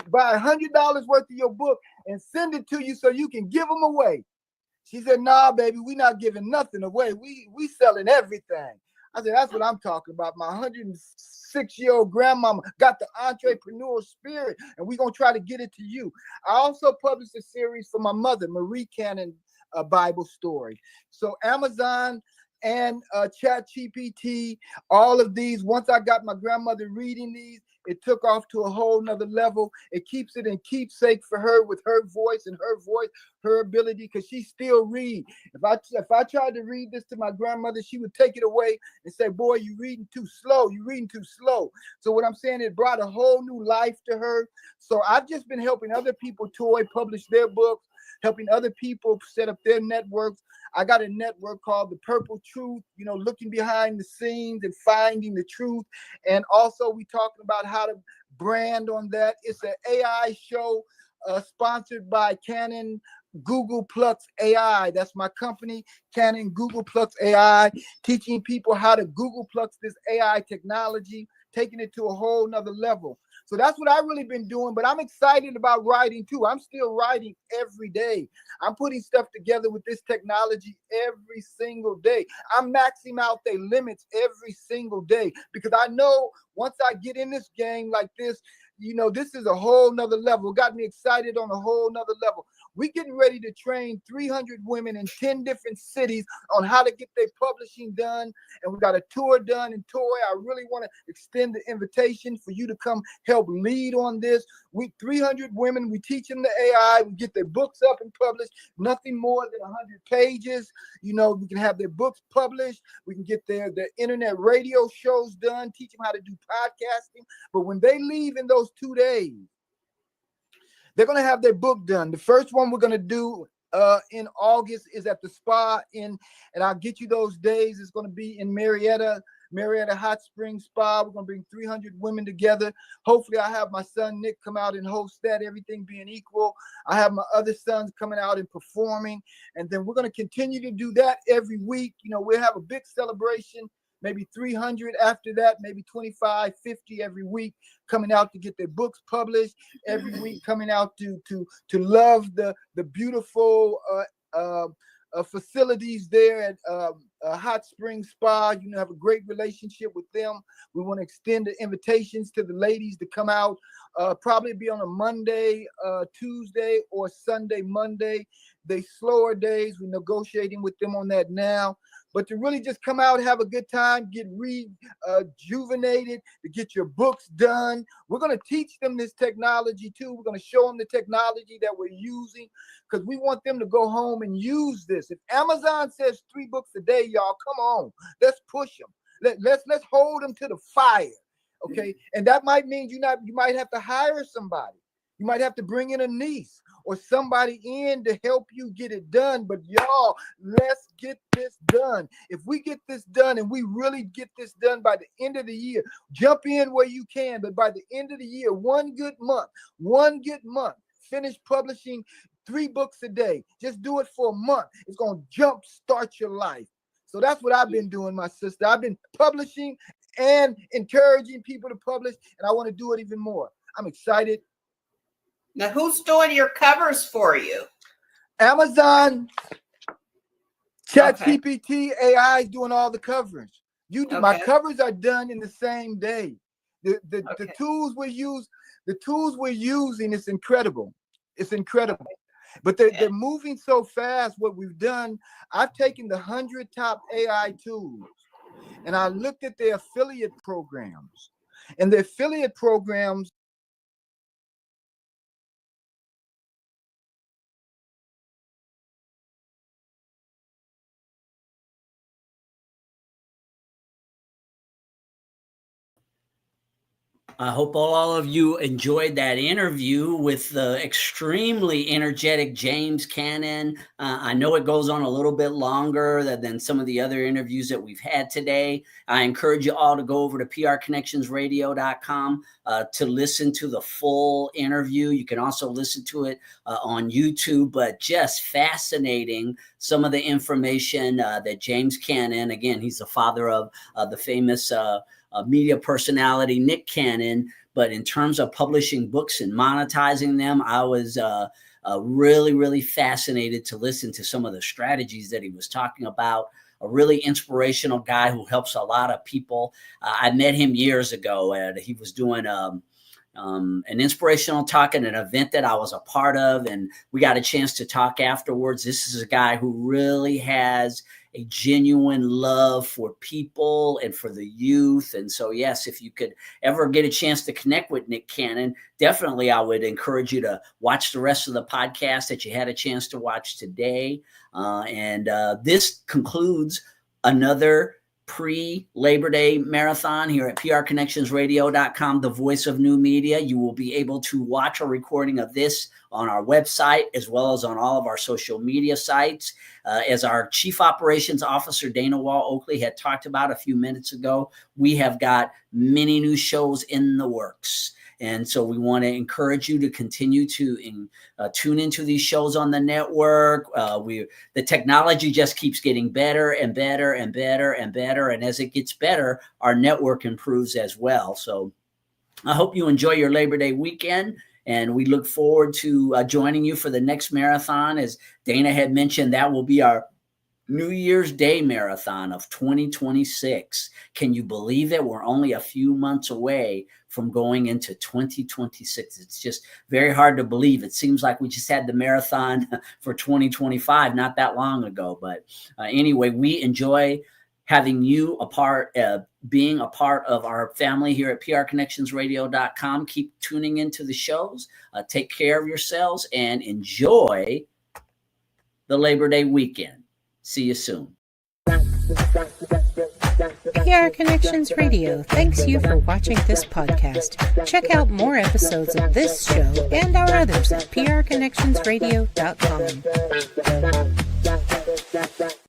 S5: buy $100 worth of your book and send it to you so you can give them away. She said, nah, baby, we not giving nothing away. We selling everything. I said, that's what I'm talking about. My 106-year-old grandmama got the entrepreneurial spirit, and we're going to try to get it to you. I also published a series for my mother, Marie Cannon, Bible story. So Amazon and ChatGPT, all of these, once I got my grandmother reading these, it took off to a whole nother level. It keeps it in keepsake for her with her voice, her ability, because she still read. If I tried to read this to my grandmother, she would take it away and say, boy, you reading too slow. You reading too slow. So what I'm saying, it brought a whole new life to her. So I've just been helping other people publish their books, helping other people set up their networks. I got a network called The Purple Truth, looking behind the scenes and finding the truth. And also we talking about how to brand on that. It's an AI show sponsored by Canon Google Plus AI. That's my company, Canon Google Plus AI, teaching people how to Google Plus this AI technology, taking it to a whole nother level. So that's what I've really been doing, but I'm excited about writing too. I'm still writing every day. I'm putting stuff together with this technology every single day. I'm maxing out their limits every single day because I know once I get in this game like this, this is a whole nother level. It got me excited on a whole nother level. We're getting ready to train 300 women in 10 different cities on how to get their publishing done. And we got a tour done in Toy. I really want to extend the invitation for you to come help lead on this. 300 women, we teach them the AI. We get their books up and published, nothing more than 100 pages. We can have their books published. We can get their internet radio shows done, teach them how to do podcasting. But when they leave in those 2 days, they're going to have their book done. The first one we're going to do in August is at the spa and I'll get you those days. It's going to be in Marietta Hot Springs Spa. We're going to bring 300 women together. Hopefully I have my son Nick come out and host that, everything being equal. I have my other sons coming out and performing. And then we're going to continue to do that every week. We'll have a big celebration, maybe 300 after that, maybe 25, 50 every week coming out to get their books published, every week coming out to love the beautiful facilities there at Hot Springs Spa. Have a great relationship with them. We want to extend the invitations to the ladies to come out, probably be on a Monday, Tuesday, or Sunday, Monday. They slower days. We're negotiating with them on that now. But to really just come out, have a good time, get rejuvenated, to get your books done. We're going to teach them this technology too. We're going to show them the technology that we're using because we want them to go home and use this. If Amazon says 3 books a day, y'all, come on, let's push them. Let's hold them to the fire, okay? And that might mean you might have to hire somebody. You might have to bring in a niece or somebody in to help you get it done. But y'all, let's get this done. If we get this done and we really get this done by the end of the year, jump in where you can. But by the end of the year, one good month, finish publishing 3 books a day. Just do it for a month. It's going to jumpstart your life. So that's what I've been doing, my sister. I've been publishing and encouraging people to publish, and I want to do it even more. I'm excited.
S4: Now, who's doing your covers for you?
S5: Amazon, ChatGPT, AI is doing all the covers. My covers are done in the same day. The tools we're using is incredible. It's incredible. But they're moving so fast. What we've done, I've taken the 100 top AI tools and I looked at their affiliate programs. And the affiliate programs
S3: I hope all of you enjoyed that interview with the extremely energetic James Cannon. I know it goes on a little bit longer than some of the other interviews that we've had today. I encourage you all to go over to prconnectionsradio.com to listen to the full interview. You can also listen to it on YouTube, but just fascinating some of the information that James Cannon, again, he's the father of the famous media personality Nick Cannon. But in terms of publishing books and monetizing them, I was really, really fascinated to listen to some of the strategies that he was talking about. A really inspirational guy who helps a lot of people. I met him years ago, and he was doing an inspirational talk at an event that I was a part of, and we got a chance to talk afterwards. This is a guy who really has a genuine love for people and for the youth. And so, yes, if you could ever get a chance to connect with Nick Cannon, definitely I would encourage you to watch the rest of the podcast that you had a chance to watch today. This concludes another pre-Labor Day marathon here at prconnectionsradio.com, the voice of new media. You will be able to watch a recording of this on our website as well as on all of our social media sites. As our Chief Operations Officer, Dana Wall Oakley, had talked about a few minutes ago, we have got many new shows in the works. And so we want to encourage you to continue to tune into these shows on the network. The technology just keeps getting better and better and better and better. And as it gets better, our network improves as well. So I hope you enjoy your Labor Day weekend. And we look forward to joining you for the next marathon. As Dana had mentioned, that will be our New Year's Day marathon of 2026. Can you believe it? We're only a few months away from going into 2026. It's just very hard to believe. It seems like we just had the marathon for 2025 not that long ago. But anyway, we enjoy having you being a part of our family here at prconnectionsradio.com. Keep tuning into the shows. Take care of yourselves and enjoy the Labor Day weekend. See you soon.
S2: PR Connections Radio thanks you for watching this podcast. Check out more episodes of this show and our others at prconnectionsradio.com.